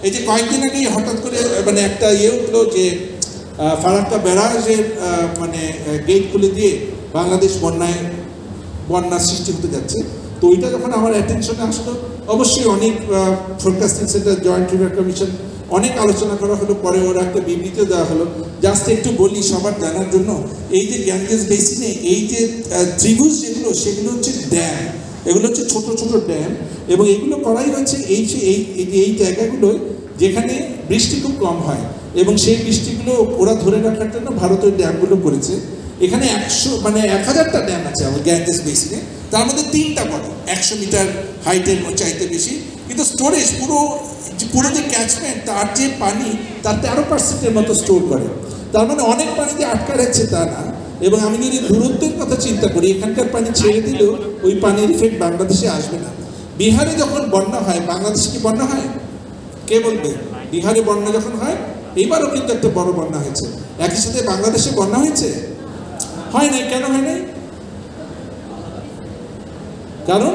এই যে কয়েকদিন আগেই হঠাৎ করে মানে একটা উঠলো যে ফারাক্কা ব্যারাজের মানে গেট খুলে দিয়ে বাংলাদেশ বন্যার সৃষ্টি হতে যাচ্ছে। তো ওইটা যখন আমার অ্যাটেনশনে আসলো, অবশ্যই অনেক forecasting centre, joint river commission অনেক আলোচনা করা হলো, পরে ওরা একটা বিবৃতিও দেওয়া হলো। জাস্ট একটু বলি সবার জানার জন্য, এই যে গ্যাঞ্জেস বেসিনে এই যে ত্রিভুজ যেগুলো, সেগুলো হচ্ছে ড্যাম, এগুলো হচ্ছে ছোট ছোট ড্যাম, এবং এগুলো করাই হচ্ছে এই জায়গাগুলোয় যেখানে বৃষ্টি খুব কম হয়, এবং সেই বৃষ্টিগুলো ওরা ধরে রাখার জন্য ভারতের ড্যামগুলো করেছে। এখানে 1000টা ড্যাম আছে আমার গ্যাঞ্জেস বেসিনে, তার মধ্যে 3টা বড় 100 মিটার হাইটের চাইতে বেশি, কিন্তু স্টোরেজ পুরো যে ক্যাচমেন্ট, তার যে পানি তার 13% মতো স্টোর করে। তার মানে অনেক পানি যে আটকা রাখছে তা না। এবং আমি যদি দূরত্বের কথা চিন্তা করি, এখানকার পানি ছেড়ে দিলেও ওই পানির ইফেক্ট বাংলাদেশে আসবে না। বিহারে যখন বন্যা হয়, বাংলাদেশে কি বন্যা হয়? কে বলবে? বিহারে বন্যা যখন হয়, এইবারও কিন্তু একটা বড় বন্যা হয়েছে। একই সাথে বাংলাদেশে বন্যা হয়েছে? হয় নাই। কেন হয় নাই? কারণ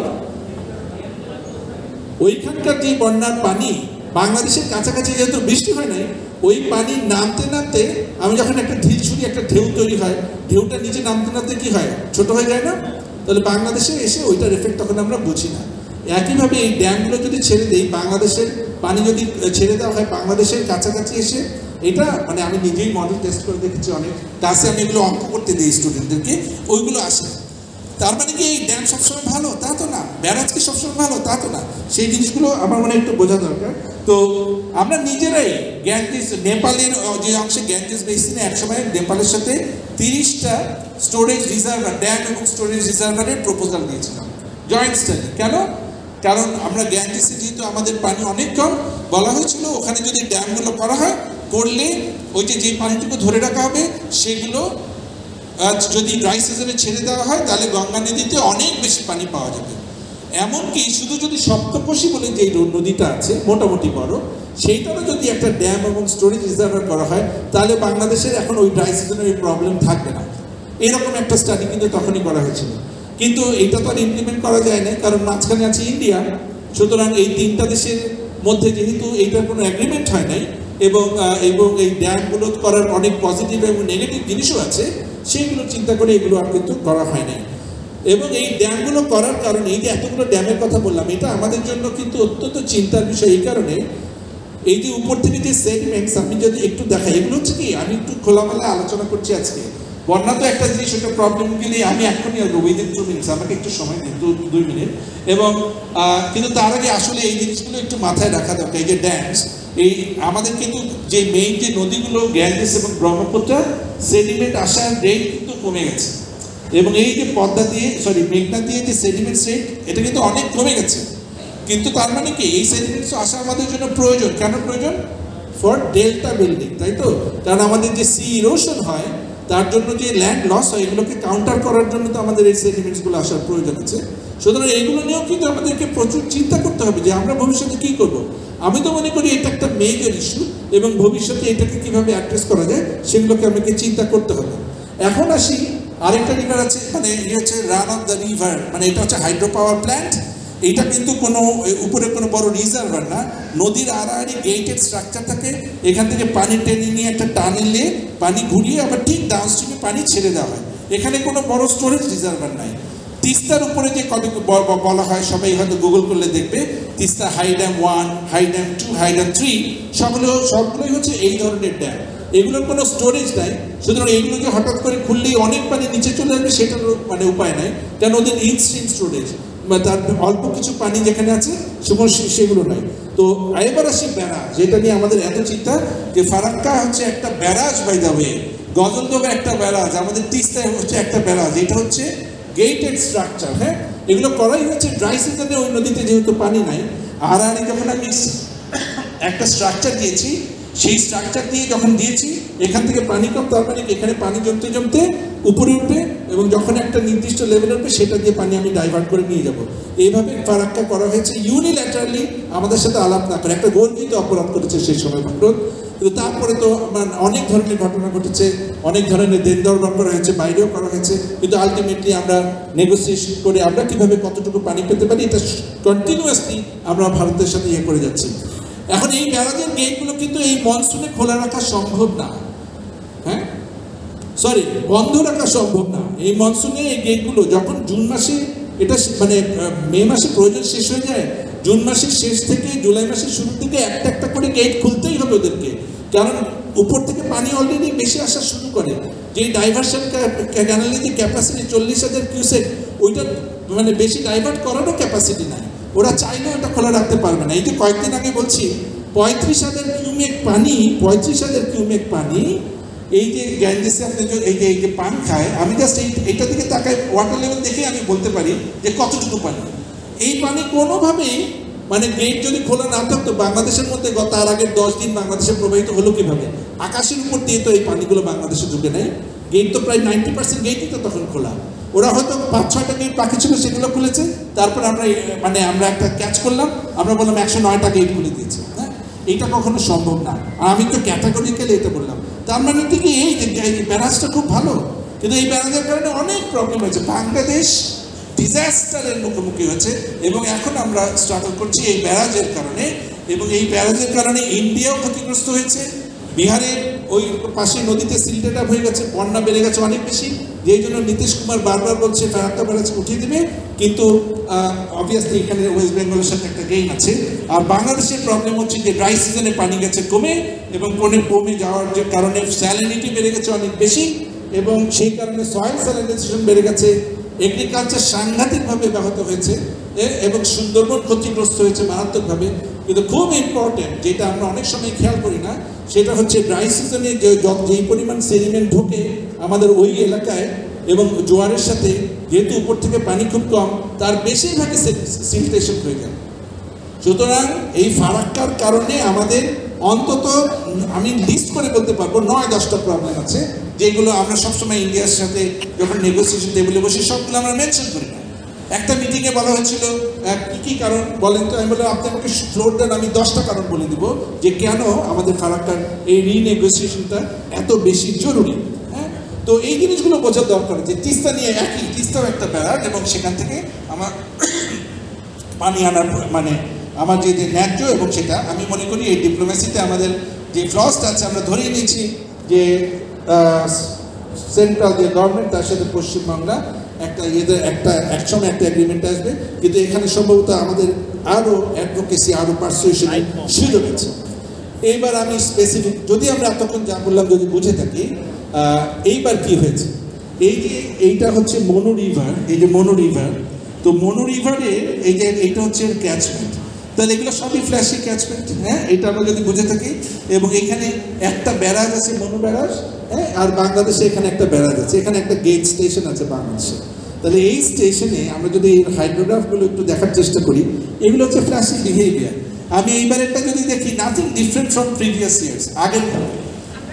ওইখানকার যে বন্যার পানি বাংলাদেশের কাছাকাছি যেহেতু বৃষ্টি হয় নাই, ওই পানি নামতে নামতে, আমি যখন একটা ঢিল ছুরি একটা ঢেউ তৈরি হয়, ঢেউটা নিচে নামতে নামতে কি হয়? ছোট হয়ে যায় না? তাহলে বাংলাদেশে এসে ওইটার এফেক্ট তখন আমরা বুঝি না। একইভাবে এই ড্যামগুলো যদি ছেড়ে দেই, বাংলাদেশের পানি যদি ছেড়ে দেওয়া হয় বাংলাদেশের কাছাকাছি এসে, এটা মানে আমি নিজেই মডেল টেস্ট করে দেখেছি, অনেক কাছে আমি এগুলো অঙ্ক করতে দিই স্টুডেন্টদেরকে, ওইগুলো আসে। তার মানে কি এই ড্যাম সবসময় ভালো? তা তো না। ব্যারাজ কি সবসময় ভালো? তা তো না। সেই জিনিসগুলো আমার মনে একটু বোঝা দরকার। তো আমরা নিজেরাই গ্যাঞ্জেস, নেপালের যে অংশে গ্যাঞ্জেস বেসিনে একসময় নেপালের সাথে 30টা স্টোরেজ রিজার্ভার, ড্যাম এবং স্টোরেজ রিজার্ভারের প্রপোজাল দিয়েছিলাম, জয়েন্ট স্টাডি। কেন? কারণ আমরা গ্যাঞ্জেসে যেহেতু আমাদের পানি অনেক কম, বলা হয়েছিল ওখানে যদি ড্যামগুলো করা হয়, করলে ওই যে পানিটুকু ধরে রাখা হবে, সেগুলো যদি ড্রাই সিজনে ছেড়ে দেওয়া হয়, তাহলে গঙ্গা নদীতে অনেক বেশি পানি পাওয়া যাবে। এমনকি শুধু যদি সপ্তকোশী বলে যে নদীটা আছে মোটামুটি বড়, সেইটারও যদি একটা ড্যাম এবং স্টোরেজ রিজার্ভার করা হয়, তাহলে বাংলাদেশের এখন ওই ড্রাই সিজনের এই প্রবলেম থাকবে না। এরকম একটা স্টাডি কিন্তু তখনই করা হয়েছিল। কিন্তু এটা তো আর ইমপ্লিমেন্ট করা যায় না, কারণ মাঝখানে আছে ইন্ডিয়া। সুতরাং এই 3টা দেশের মধ্যে যেহেতু এইটার কোনো অ্যাগ্রিমেন্ট হয় নাই, এবং এই ড্যামগুলো করার অনেক পজিটিভ এবং নেগেটিভ জিনিসও আছে, সেইগুলো চিন্তা করে এগুলো আর কিন্তু করা হয় নাই। এবং এই ড্যামগুলো করার কারণে, এই যে এতগুলো ড্যামের কথা বললাম, এটা আমাদের জন্য কিন্তু অত্যন্ত চিন্তার বিষয়। এই কারণে এই যে উপর থেকে যে সেগমেন্টস আমি যদি একটু দেখাই, এগুলো হচ্ছে কি, আমি একটু খোলামেলা আলোচনা করছি আজকে। বন্যা তো একটা জিনিস, ওটা প্রবলেমগুলি আমি এখনই আসবো, উইদিন 2 মিনিটস, আমাকে একটু সময় দিন, 2 মিনিট। এবং কিন্তু তার আগে আসলে এই জিনিসগুলো একটু মাথায় রাখা দরকার। এই যে ড্যামস, এই আমাদের কিন্তু যে মেইন যে নদীগুলো গ্যাঞ্জেস এবং ব্রহ্মপুত্র, সেডিমেন্ট আসার রেট কিন্তু কমে গেছে। এবং এই যে মেঘনা দিয়ে যে সেডিমেন্টস রেট, এটা কিন্তু অনেক কমে গেছে। কিন্তু তার মানে কি, এই সেডিমেন্টস আসা আমাদের জন্য প্রয়োজন। কেন প্রয়োজন? ফর ডেল্টা বিল্ডিং, তাই তো? কারণ আমাদের যে সি ইরোশন হয়, তার জন্য যে ল্যান্ড লস হয়, এগুলোকে কাউন্টার করার জন্য তো আমাদের এই সেডিমেন্টসগুলো আসার প্রয়োজন আছে। সুতরাং এইগুলো নিয়েও কিন্তু আমাদেরকে প্রচুর চিন্তা করতে হবে যে আমরা ভবিষ্যতে কী করব। আমি তো মনে করি এটা একটা মেজর ইস্যু, এবং ভবিষ্যতে এটাকে কীভাবে অ্যাড্রেস করা যায় সেগুলোকে আমাকে চিন্তা করতে হবে। এখন আসি, আরেকটা রিভার আছে, মানে হচ্ছে রান অফ দ্য রিভার, মানে এটা হচ্ছে হাইড্রো পাওয়ার প্ল্যান্ট। এইটা কিন্তু কোনো উপরে কোনো বড় রিজার্ভার না, নদীর আড়াআড়ি গেটেড স্ট্রাকচার থাকে। এখান থেকে পানি টেনে নিয়ে একটা টানেলে পানি ঘুরিয়ে আবার ঠিক ডাউনস্ট্রিমে পানি ছেড়ে দেওয়া হয়। এখানে কোনো বড় স্টোরেজ রিজার্ভার নাই। তিস্তার উপরে যে বলা হয়, সবাই হয়তো গুগল করলে দেখবে, Teesta high dam 1, high dam 2, high dam 3, সবগুলোই হচ্ছে এই ধরনের ড্যাম। এগুলোর কোনো স্টোরেজ নাই। সুতরাং এইগুলোকে হঠাৎ করে খুললেই অনেক পানি নিচে চলে আসবে, সেটারও মানে উপায় নাই, কারণ ওদের ইনস্ট্রিম স্টোরেজ, তার অল্প কিছু পানি যেখানে আছে সেগুলো নাই। তো এবার আসি ব্যারাজ, যেটা নিয়ে আমাদের এত চিন্তা, যে ফারাক্কা হচ্ছে একটা barrage, by the way, Gazoldoba একটা ব্যারাজ, আমাদের তিস্তায় হচ্ছে একটা ব্যারাজ। এটা হচ্ছে গেটেড স্ট্রাকচার, হ্যাঁ। এগুলো করাই হচ্ছে ড্রাই সিজনে ওই নদীতে যেহেতু পানি নাই। আড়াআড়ি যখন আমি একটা স্ট্রাকচার দিয়েছি, সেই স্ট্রাকচার দিয়ে যখন দিয়েছি এখান থেকে পানি কম, তার মানে এখানে পানি জমতে জমতে উপরে উঠবে এবং যখন একটা নির্দিষ্ট লেভেল উঠবে সেটা দিয়ে পানি আমি ডাইভার্ট করে নিয়ে যাব। এইভাবে ফারাক্কা করা হয়েছে ইউনিল্যাটারালি, আমাদের সাথে আলাপ না করে। একটা গর্বিত অপরাধ করেছে সেই সময় ভারত। কিন্তু তারপরে তো অনেক ধরনের ঘটনা ঘটেছে, অনেক ধরনের দেন দরবার করা হয়েছে, বাইরেও করা হয়েছে, কিন্তু আলটিমেটলি আমরা নেগোসিয়েশন করে আমরা কিভাবে কতটুকু পানি পেতে পারি এটা কন্টিনিউয়াসলি আমরা ভারতের সাথে ইয়ে করে যাচ্ছি। এখন এই ব্যারাজের গেটগুলো কিন্তু এই মনসুনে খোলা রাখা সম্ভব না, হ্যাঁ সরি বন্ধ রাখা সম্ভব না। এই মনসুনে এই গেটগুলো যখন জুন মাসে এটা মানে মে মাসে প্রয়োজন শেষ হয়ে যায়, জুন মাসের শেষ থেকে জুলাই মাসের শুরু থেকে একটা একটা করে গেট খুলতেই হবে ওদেরকে, কারণ উপর থেকে পানি অলরেডি বেশি আসা শুরু করে। যে ডাইভারশন ক্যানালে যে ক্যাপাসিটি 40,000 কিউসেক, ওইটা মানে বেশি ডাইভার্ট করারও ক্যাপাসিটি নাই, ওরা চাইলেও এটা খোলা রাখতে পারবে না। এই যে কয়েকদিন আগে বলছি 35,000 কিউমেক পানি, 35,000 কিউমেক পানি এই যে গ্যাঞ্জেসে আপনি এই যে পান খায়, আমি জাস্ট এইটা দিকে তাকাই, ওয়াটার লেভেল দেখে আমি বলতে পারি যে কতটুকু পানি। এই পানি কোনোভাবেই মানে গেট যদি খোলা না থাকতো বাংলাদেশের মধ্যে তার আগের 10 দিন বাংলাদেশে প্রবাহিত হলো কিভাবে? আকাশের উপর দিয়ে তো এই পানিগুলো বাংলাদেশে ঢুকে নেয়। গেট তো প্রায় 90% গেটই তো তখন খোলা। ওরা হয়তো 5-6টা গেট বাকি ছিল, সেগুলো খুলেছে। তারপর আমরা একটা ক্যাচ করলাম, আমরা বললাম 109টা গেট খুলে দিয়েছে। হ্যাঁ, এইটা কখনো সম্ভব না। আর আমি তো ক্যাটাগরিক্যালি এটা বললাম। তার মানে কি এই ব্যারাজটা খুব ভালো, কিন্তু এই ব্যারাজের কারণে অনেক প্রবলেম হয়েছে। বাংলাদেশ ডিজাস্টারের মুখোমুখি হয়েছে এবং এখন আমরা স্ট্রাগল করছি এই ব্যারাজের কারণে। এবং এই ব্যারাজের কারণে ইন্ডিয়াও ক্ষতিগ্রস্ত হয়েছে। বিহারের ওই পাশে নদীতে সিলটেড আপ হয়ে গেছে, বন্যা বেড়ে গেছে অনেক বেশি, যেই জন্য নীতিশ কুমার বারবার বলছে ফারাক্কা ব্যারাজ উঠিয়ে দেবে, কিন্তু অবভিয়াসলি এখানে ওয়েস্ট বেঙ্গলের সাথে একটা গেইন আছে। আর বাংলাদেশের প্রবলেম হচ্ছে যে ড্রাই সিজনে পানি গেছে কমে, এবং কমে যাওয়ার যে কারণে স্যালিনিটি বেড়ে গেছে অনেক বেশি, এবং সেই কারণে সয়েল স্যালিনাইজেশন বেড়ে গেছে। এগ্রিকালচার সাংঘাতিকভাবে ব্যাহত হয়েছে এবং সুন্দরবন ক্ষতিগ্রস্ত হয়েছে মারাত্মকভাবে। কিন্তু খুব ইম্পর্টেন্ট, যেটা আমরা অনেক সময় খেয়াল করি না, সেটা হচ্ছে ড্রাই সিজনে যেই পরিমাণ সেডিমেন্ট ঢোকে আমাদের ওই এলাকায়, এবং জোয়ারের সাথে যেহেতু উপর থেকে পানি খুব কম, তার বেশিরভাগই সিলটেশন হয়ে যায়। সুতরাং এই ফারাক্কার কারণে আমাদের অন্তত আমি লিস্ট করে বলতে পারবো 9-10টা প্রবলেম আছে, যেগুলো আমরা সবসময় ইন্ডিয়ার সাথে যখন নেগোসিয়েশন টেবিলে বসে সবগুলো আমরা মেনশন করি না। একটা মিটিংয়ে বলা হয়েছিল কী কী কারণ বলেন তো, আমি বললাম আপনি আমাকে ফ্লোর দেন, আমি 10টা কারণ বলে দিব যে কেন আমাদের ফারাক্কার এই রিনেগোসিয়েশনটা এত বেশি জরুরি। হ্যাঁ, তো এই জিনিসগুলো বোঝার দরকার যে তিস্তা নিয়ে একই, তিস্তাও একটা ব্যারাজ, এবং সেখান থেকে আমার পানি আনার মানে আমার যে ন্যায্য, এবং সেটা আমি মনে করি এই ডিপ্লোমেসিতে আমাদের যে ফ্লসটা আছে আমরা ধরেই নিয়েছি যে সেন্ট্রাল যে গভর্নমেন্ট তার সাথে পশ্চিমবাংলা একটা একসময় একটা এগ্রিমেন্ট আসবে, কিন্তু এখানে সম্ভবত আমাদের আরও অ্যাডভোকেসি আরও পারসুয়েশনের সুযোগ আছে। এইবার আমি স্পেসিফিক, যদি আমরা এতক্ষণ যা বললাম যদি বুঝে থাকি, এইবার কি হয়েছে, এই যে এইটা হচ্ছে মনু রিভার, এই যে মনু রিভার, তো মনু রিভারে এই যে এইটা হচ্ছে ক্যাচমেন্ট, তাহলে এগুলো সবই ফ্ল্যাশি ক্যাচমেন্ট। হ্যাঁ, এটা আমরা যদি বুঝে থাকি, এবং এখানে একটা ব্যারাজ আছে মনু ব্যারাজ, হ্যাঁ, আর বাংলাদেশে এখানে একটা ব্যারাজ আছে, এখানে একটা গেট স্টেশন আছে বাংলাদেশে। তাহলে এই স্টেশনে আমরা যদি এই হাইড্রোগ্রাফগুলো একটু দেখার চেষ্টা করি, এগুলো হচ্ছে ফ্ল্যাশি বিহেভিয়ার। আমি এইবারেরটা যদি দেখি, nothing different from previous years, আগের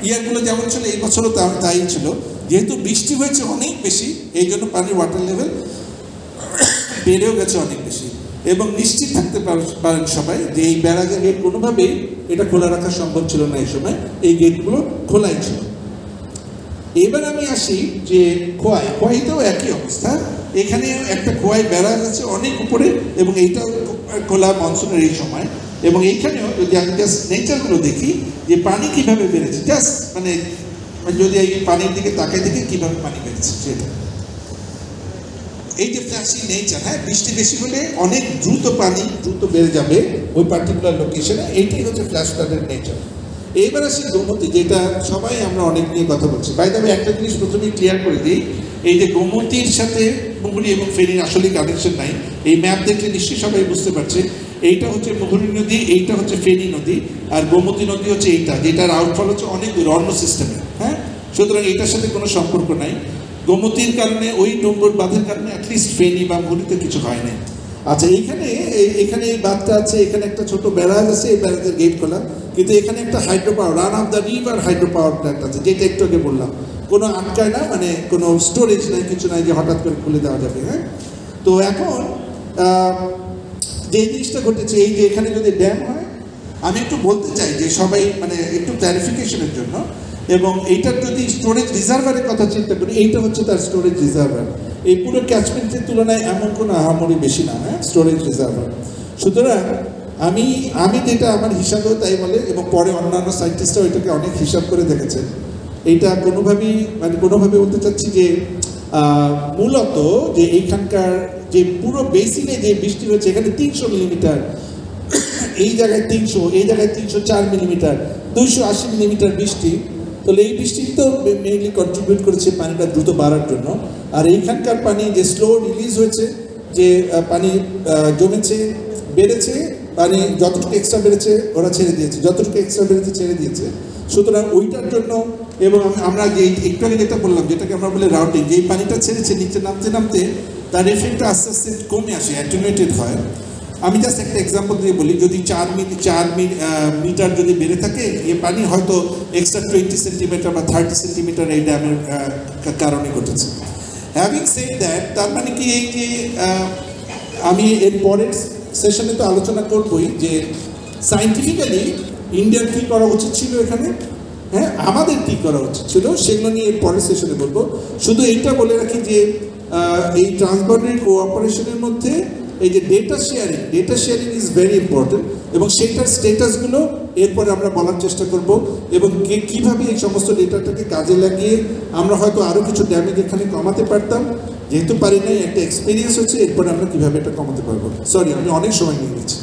ইয়ারগুলো যেমন ছিল এই বছরও তাই ছিল। যেহেতু বৃষ্টি হয়েছে অনেক বেশি, এই জন্য পানির ওয়াটার লেভেল বেড়েও গেছে অনেক বেশি, এবং নিশ্চিত থাকতে পারেন সবাই যে এই ব্যারাজের গেট কোনোভাবেই এটা খোলা রাখা সম্ভব ছিল না। এই সময় এই গেটগুলো খোলাই ছিল। এবার আমি আসি যে খোয়াইতেও একই অবস্থা। এখানে একটা খোয়াই ব্যারাজ আছে অনেক উপরে, এবং এইটাও খোলা মনসুনের এই সময়। এবং এইখানেও যদি আমি জাস্ট নেচারগুলো দেখি যে পানি কীভাবে বেড়েছে, জাস্ট মানে যদি এই পানির দিকে তাকাই দেখি কীভাবে পানি বেড়েছে সেটা। এই যে ফ্ল্যাশি নেচার, হ্যাঁ, বৃষ্টি বেশি হলে অনেক দ্রুত পানি বেড়ে যাবে ওই পার্টিকুলার লোকেশনে, এইটাই হচ্ছে ফ্ল্যাশ ফ্লাডের নেচার। এইবার আসি গোমতী, যেটা সবাই আমরা অনেক নিয়ে কথা বলছি। বাইরে আমি একটা জিনিস প্রথমেই ক্লিয়ার করে দিই, এই যে গোমতীর সাথে মুহুরী এবং ফেনীর আসলে কানেকশন নাই। এই ম্যাপ দেখলে নিশ্চয়ই সবাই বুঝতে পারছে, এইটা হচ্ছে মুহুরী নদী, এইটা হচ্ছে ফেনী নদী, আর গোমতী নদী হচ্ছে এইটা, যেটার আউটফল হচ্ছে অনেক দূর অন্য সিস্টেমে। হ্যাঁ, সুতরাং এইটার সাথে কোনো সম্পর্ক নাই। গোমতীর কারণে ওই ডুম্বুর বাঁধের কারণে অ্যাটলিস্ট ফেনী বা মুড়িতে কিছু হয় না। আচ্ছা, এখানে এই বাঁধটা আছে, এখানে একটা ছোট ব্যারাজ আছে, এই ব্যারাজের গেট খোলা, কিন্তু এখানে একটা hydro power, run of the river hydro power plant আছে, যেটা একটু আগে বললাম, কোনো আটকায় না, মানে কোনো স্টোরেজ নাই, কিছু নাই যে হঠাৎ করে খুলে দেওয়া যাবে। হ্যাঁ, তো এখন যে জিনিসটা ঘটেছে, এই যে এখানে যদি ড্যাম হয়, আমি একটু বলতে চাই যে সবাই মানে একটু ক্ল্যারিফিকেশনের জন্য, এবং এইটার যদি স্টোরেজ রিজার্ভারের কথা চিন্তা করি, এইটা হচ্ছে তার স্টোরেজ রিজার্ভার। এই পুরো ক্যাচমেন্টের তুলনায় এমন কোনো আহামরি বেশি না, হ্যাঁ, স্টোরেজ রিজার্ভার। সুতরাং আমি যেটা আমার হিসাবেও তাই বলে, এবং পরে অন্যান্য সায়েন্টিস্টরাও এটাকে অনেক হিসাব করে দেখেছেন, এইটা কোনোভাবে বলতে চাচ্ছি যে মূলত যে এইখানকার যে পুরো বেসিনে যে বৃষ্টি হয়েছে, এখানে 300 মিলিমিটার, এই জায়গায় 300, এই জায়গায় 304 মিলিমিটার, 280 মিলিমিটার বৃষ্টি। তাহলে এই বৃষ্টি তো মেইনলি কন্ট্রিবিউট করেছে পানিটা দ্রুত বাড়ার জন্য। আর এইখানকার পানি যে স্লো রিলিজ হয়েছে, যে পানি জমেছে, বেড়েছে, পানি যতটুকু এক্সট্রা বেড়েছে ওরা ছেড়ে দিয়েছে, যতটুকু এক্সট্রা বেড়েছে ছেড়ে দিয়েছে। সুতরাং ওইটার জন্য, এবং আমরা যে একটু আগে যেটা বললাম, যেটাকে আমরা বলি রাউটিং, যেই পানিটা ছেড়েছে নিচে নামতে নামতে তার এফেক্টটা আস্তে আস্তে কমে আসে, অ্যাটেনুয়েটেড হয়। আমি জাস্ট একটা এক্সাম্পল দিয়ে বলি, যদি 4 মিটার যদি বেড়ে থাকে এই পানি, হয়তো এক্সট্রা 20 সেন্টিমিটার বা 30 সেন্টিমিটার এই ড্যামের কারণে ঘটেছে। হ্যাভিং সেড দ্যাট, তার মানে কি, এই যে আমি এর পরের সেশনে তো আলোচনা করবই যে সায়েন্টিফিক্যালি ইন্ডিয়ার কী করা উচিত ছিল এখানে, হ্যাঁ, আমাদের কী করা উচিত ছিল, সেগুলো নিয়ে এর পরের সেশনে বলবো। শুধু এইটা বলে রাখি যে এই ট্রান্সবর্ডারি কোঅপারেশনের মধ্যে এই যে data sharing is very important, এবং সেটার স্টেটাসগুলো এরপরে আমরা বলার চেষ্টা করব, এবং কীভাবে এই সমস্ত ডেটাটাকে কাজে লাগিয়ে আমরা হয়তো আরও কিছু ড্যামেজ এখানে কমাতে পারতাম, যেহেতু পারি নাই, একটা এক্সপিরিয়েন্স হচ্ছে, এরপরে আমরা কীভাবে এটা কমাতে পারবো। সরি, আমি অনেক সময় নিয়ে নিচ্ছি।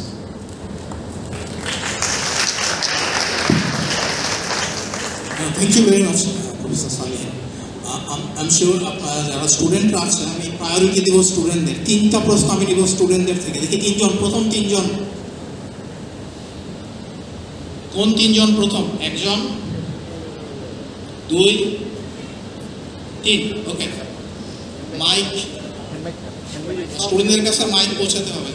Thank you very much professor Saleh. I am sure আপনারা যারা স্টুডেন্টরা আছেন, আমি প্রায়োরিটি দেবো স্টুডেন্টদের। 3টা প্রশ্ন আমি দেবো স্টুডেন্টদের থেকে। দেখি 3জন, প্রথম 3জন, কোন 3জন প্রথম? 1 জন, 2, 3, ওকে। মাইক, স্টুডেন্টদের কাছে মাইক পৌঁছাতে হবে।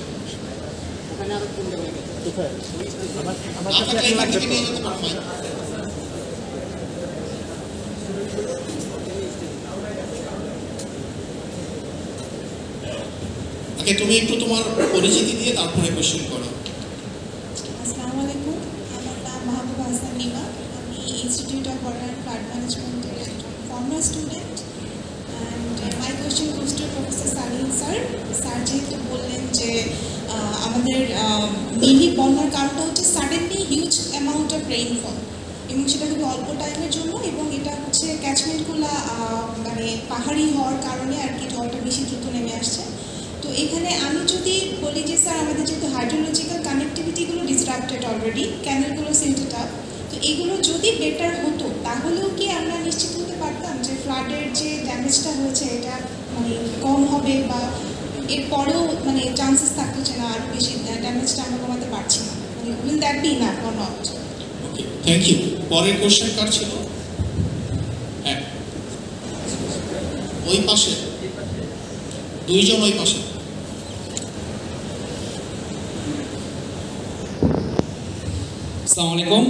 আপনাকে এখান থেকে নিয়ে যেতে পারো মাইক। ওকে, তুমি একটু তোমার পরিচিতি দিয়ে তারপরে কোশ্চেন করো। আসসালামু আলাইকুম, আমার নাম মাহবুবা হাসান নিমা। আমি institute of water and flood ম্যানেজমেন্টের একজন former student. And my question goes to professor Salim sir. Sir যেহেতু বললেন যে আমাদের মেনলি বন্যার কারণটা হচ্ছে suddenly huge amount of rainfall, এবং সেটা খুবই অল্প টাইমের জন্য, এবং এটা হচ্ছে ক্যাচমেন্টগুলো মানে পাহাড়ি হওয়ার কারণে আর কি জলটা বেশি দ্রুত নেমে আসছে। তো এখানে আমি যদি বলি যে স্যার, আমাদের যেহেতু হাইড্রোলজিক্যাল কানেক্টিভিটিগুলো ডিসরাপ্টেড অলরেডি, ক্যানেলগুলো সিল্টেড আপ, তো এগুলো যদি বেটার হতো তাহলেও কি আমরা নিশ্চিত হতে পারতাম যে ফ্লাডের যে ড্যামেজটা হয়েছে এটা মানে কম হবে, বা এরপরেও মানে চান্সেস থাকতো যে না আরও বেশি ড্যামেজটা আমরা কমাতে পারছি না, মানে will that be enough or not? Okay, thank you. পরের কোশ্চেন কার ছিল? হ্যাঁ, ওই পাশে 2 জন, ওই পাশে। আসসালামু আলাইকুম।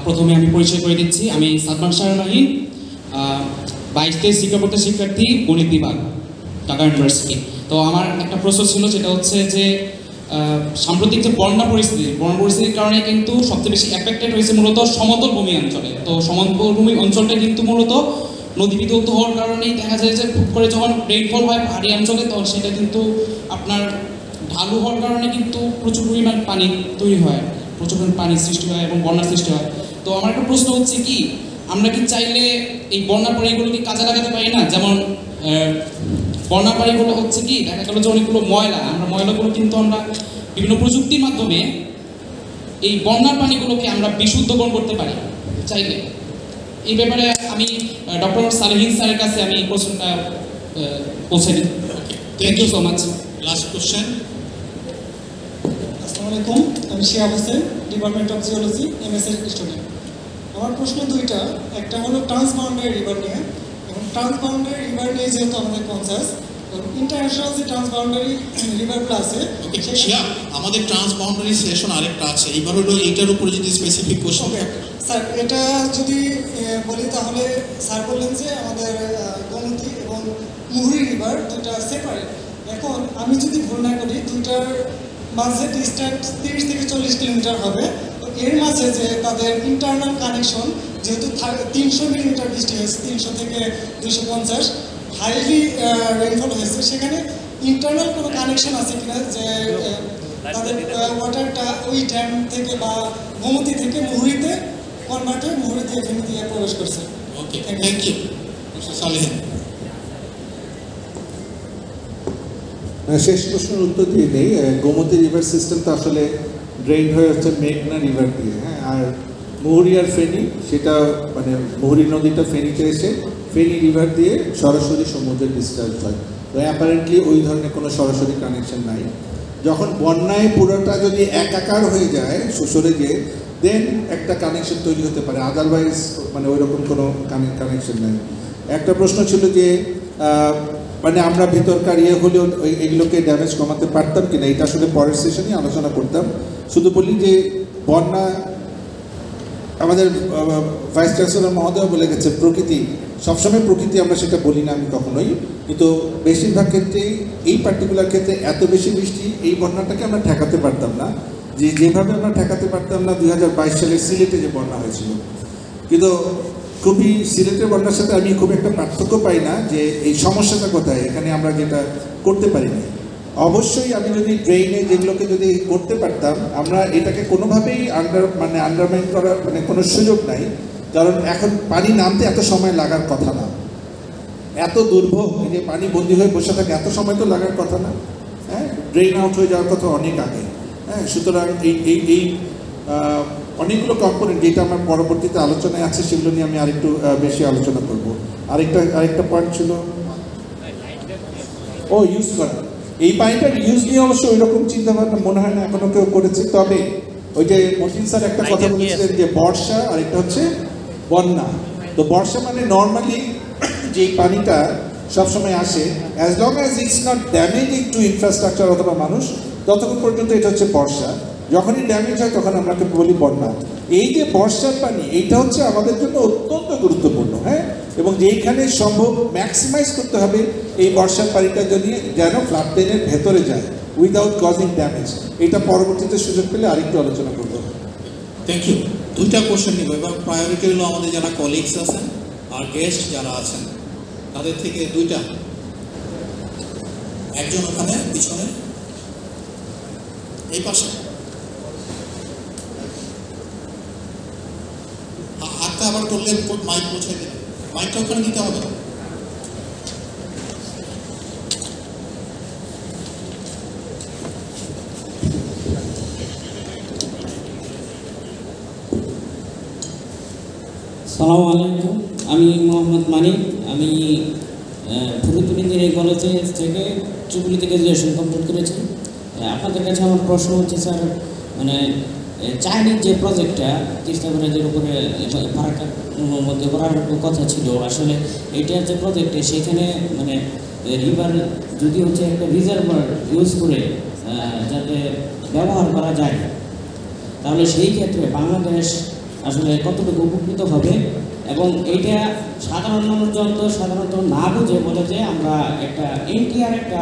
প্রথমে আমি পরিচয় করে দিচ্ছি, আমি সাদমান শাহ মাহিন, 22 শিক্ষাপত্রের শিক্ষার্থী, গণিত বিভাগ, ঢাকা ইউনিভার্সিটি। তো আমার একটা প্রশ্ন ছিল, যেটা হচ্ছে যে সাম্প্রতিক যে বন্যা পরিস্থিতির কারণে কিন্তু সবচেয়ে বেশি এফেক্টেড হয়েছে মূলত সমতল ভূমি অঞ্চলে। তো সমতল ভূমি অঞ্চলটা কিন্তু মূলত নদী বিদ্যুৎ হওয়ার কারণেই দেখা যায় যে খুব করে যখন রেইনফল হয় পাহাড়ি অঞ্চলে, তখন সেটা কিন্তু আপনার ঢালু হওয়ার কারণে কিন্তু প্রচুর পরিমাণ পানি তৈরি হয়, প্রচুর পরিমাণ পানির সৃষ্টি হয় এবং বন্যার সৃষ্টি হয়। তো আমার একটা প্রশ্ন হচ্ছে কি, আমরা কি চাইলে এই বন্যার পানিগুলোকে কাজে লাগাতে পারি না? যেমন বন্যার পানিগুলো হচ্ছে কি, দেখা গেলো যে অনেকগুলো ময়লা, আমরা ময়লাগুলো কিন্তু আমরা বিভিন্ন প্রযুক্তির মাধ্যমে এই বন্যার পানিগুলোকে আমরা বিশুদ্ধকরণ করতে পারি চাইলে। এই ব্যাপারে আমি ডক্টর সালেহিন স্যারের কাছে আমি প্রশ্নটা পৌঁছে দিই। Thank you so much. Last question. আসসালামু আলাইকুম, আমি Shihab Hossain, department of geology, এমএসএর স্টুডেন্ট। আমার প্রশ্ন দুইটা, একটা হলো ট্রান্সবাউন্ডারি রিভার নিয়ে এবং ট্রান্সবাউন্ডারি রিভার নিয়ে যেহেতু আমাদের কনসাস, ইন্টারন্যাশনাল যে ট্রান্সবাউন্ডারি রিভারগুলো আছে শিয়া, আমাদের ট্রান্সবাউন্ডারি সেশন আরেকটা আছে, এইবার হলো এইটার উপরে যদি স্পেসিফিক কোশ্চেন থাকে। স্যার এটা যদি বলি তাহলে স্যার বললেন যে আমাদের গোমতী এবং মুহুরী রিভার দুটা সেপারেট। এখন আমি যদি ভুল না করি দুইটার মাঝে ডিস্ট্যান্স 30 থেকে 40 কিলোমিটার হবে। তো এর মাঝে যে তাদের ইন্টারনাল কানেকশন যেহেতু 300 মিলিমিটার বৃষ্টি হয়েছে, 300 থেকে 250 হাইলি রেইনফল হয়েছে, সেখানে ইন্টারনাল কোনো কানেকশন আছে কিনা যে তাদের ওয়াটারটা ওই ড্যাম থেকে বা গোমতী থেকে মুহুরীতে কনভার্ট হয়ে মুহুরী দিয়ে ফেনী দিয়ে প্রবেশ করছে। ওকে, থ্যাংক ইউ মিস্টার সালেহীন। শেষ প্রশ্নের উত্তর দিয়ে নেই। গোমতী রিভার সিস্টেম তো আসলে ড্রেন হয়ে হচ্ছে মেঘনা রিভার দিয়ে, হ্যাঁ। আর মুহুরী আর ফেনী, সেটা মানে মুহুরী নদীটা ফেনীতে এসে ফেনী রিভার দিয়ে সরাসরি সমুদ্রে ডিসচার্জ হয়। তো অ্যাপারেন্টলি ওই ধরনের কোনো সরাসরি কানেকশন নাই। যখন বন্যায় পুরোটা যদি একাকার হয়ে যায় সরে গিয়ে, দেন একটা কানেকশন তৈরি হতে পারে, আদারওয়াইজ মানে ওই রকম কোনো কানেকশন নাই। একটা প্রশ্ন ছিল যে মানে আমরা ভিতরকার হলেও এগুলোকে ড্যামেজ কমাতে পারতাম কিনা, এটা আসলে পরের সেশনে আলোচনা করতাম। শুধু বলি যে বন্যা, আমাদের ভাইস চ্যান্সেলর মহোদয় বলে গেছে প্রকৃতি, সবসময় প্রকৃতি আমরা সেটা বলি না আমি কখনোই, কিন্তু বেশিরভাগ ক্ষেত্রেই এই পার্টিকুলার ক্ষেত্রে এত বেশি বৃষ্টি এই বন্যাটাকে আমরা ঠেকাতে পারতাম না, যেভাবে আমরা ঠেকাতে পারতাম না 2022 সালে সিলেটে যে বন্যা হয়েছিল। কিন্তু খুবই সিলেটের বন্যার সাথে আমি খুব একটা পার্থক্য পাই না যে এই সমস্যাটা কোথায়, এখানে আমরা যেটা করতে পারিনি। অবশ্যই আমি যদি ড্রেইনে যেগুলোকে যদি করতে পারতাম, আমরা এটাকে কোনোভাবেই আন্ডারমাইন করার মানে কোনো সুযোগ নাই, কারণ এখন পানি নামতে এত সময় লাগার কথা না, এত দুর্ভোগ যে পানি বন্দী হয়ে বসে থাকে এত সময় তো লাগার কথা না, হ্যাঁ। ড্রেন আউট হয়ে যাওয়ার কথা অনেক আগে, হ্যাঁ। সুতরাং এই অনেকগুলো কম্পোনেন্ট যেটা আমার পরবর্তীতে আলোচনায় আছে সেগুলো নিয়ে আমি আরেকটু বেশি আলোচনা করব। আরেকটা পয়েন্ট ছিল ইউজ করা। এই পানিটার ইউজ নিয়ে অবশ্য ওই রকম চিন্তাভাবনা মনে হয় না এখনো কেউ করেছে। তবে ওই যে মতিন স্যার একটা কথা বলেছিলেন যে বর্ষা আর একটা হচ্ছে বন্যা। তো বর্ষা মানে নর্মালি যে পানিটা সবসময় আসে, as long as it's not damaging to infrastructure অথবা মানুষ, ততক্ষণ পর্যন্ত এটা হচ্ছে বর্ষা। যখনই ড্যামেজ হয় তখন আমরা বলি বন্যা। এই যে বর্ষার পানি, এইটা হচ্ছে আমাদের জন্য অত্যন্ত গুরুত্বপূর্ণ, হ্যাঁ। এবং যেইখানে সম্ভব ম্যাক্সিমাইজ করতে হবে এই বর্ষার পানিটা যদি যেন ফ্লাড প্লেনের ভেতরে যায় উইদাউট কজিং ড্যামেজ। এটা পরবর্তীতে সুযোগ পেলে আরেকটু আলোচনা করবো। Thank you. দুইটা কোশ্চেন নিব এবার। প্রায়োরিটি হলো আমাদের যারা কলিগস আছেন আর গেস্ট যারা আছেন তাদের থেকে দুইটা, একজন ওখানে পিছনে, এই পাশে হাতটা আবার করলে মাইক পৌঁছে দেবে, মাইকটা ওখানে দিতে হবে। সালামু আলাইকুম, আমি মোহাম্মদ মানিক। আমি ফরিদপুর ইঞ্জিনিয়ারিং কলেজে থেকে ট্রিপলিতে গ্রাজুয়েশন কমপ্লিট করেছি। আপনাদের কাছে আমার প্রশ্ন হচ্ছে স্যার, মানে চাইনিজ যে প্রজেক্টটা তিস্তা ব্যারাজের উপরে ফারাক্কার মধ্যে করার কথা ছিল, আসলে এইটার যে প্রজেক্টে সেখানে মানে রিভার যদি হচ্ছে একটা রিজার্ভার ইউজ করে যাতে ব্যবহার করা যায়, তাহলে সেই ক্ষেত্রে বাংলাদেশ আসলে কতটুকু উপকৃত হবে। এবং এইটা সাধারণ মানুষজন তো সাধারণত না বুঝে বলে যে আমরা একটা এনটিআর একটা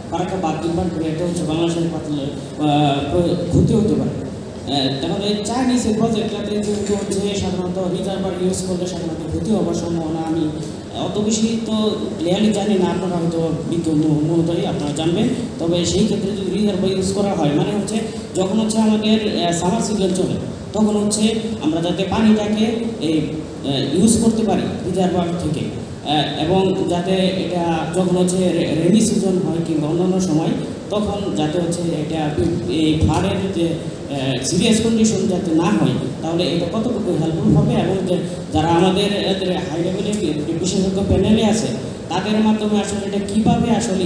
ফারাক্কা বাদ নির্মাণ করে এটা হচ্ছে বাংলাদেশের ক্ষতি হতে পারে। তাহলে চাইনিজ এই প্রজেক্টটাতে যেহেতু হচ্ছে সাধারণত রিজার্ভার ইউজ করলে সাধারণত ক্ষতি হওয়ার সম্ভাবনা আমি অত বেশি তো ক্লিয়ারলি জানি না, আপনারা হয়তো বিজ্ঞ মহোদয় আপনারা জানবেন। তবে সেই ক্ষেত্রে যদি রিজার্ভার ইউজ করা হয় মানে হচ্ছে যখন হচ্ছে আমাদের সামার সিজন চলে তখন হচ্ছে আমরা যাতে পানিটাকে এই ইউজ করতে পারি রিজার্ভার থেকে, এবং যাতে এটা যখন হচ্ছে রেনি সিজন হয় কিংবা অন্যান্য সময় তখন যাতে হচ্ছে এটা এই ফ্লাডের যে সিরিয়াস কন্ডিশন যাতে না হয়, তাহলে এটা কতটুকু হেল্পফুল হবে। এবং যারা আমাদের হাই লেভেলের বিশেষজ্ঞ প্যানেলে আছে তাদের মাধ্যমে আসলে এটা কীভাবে আসলে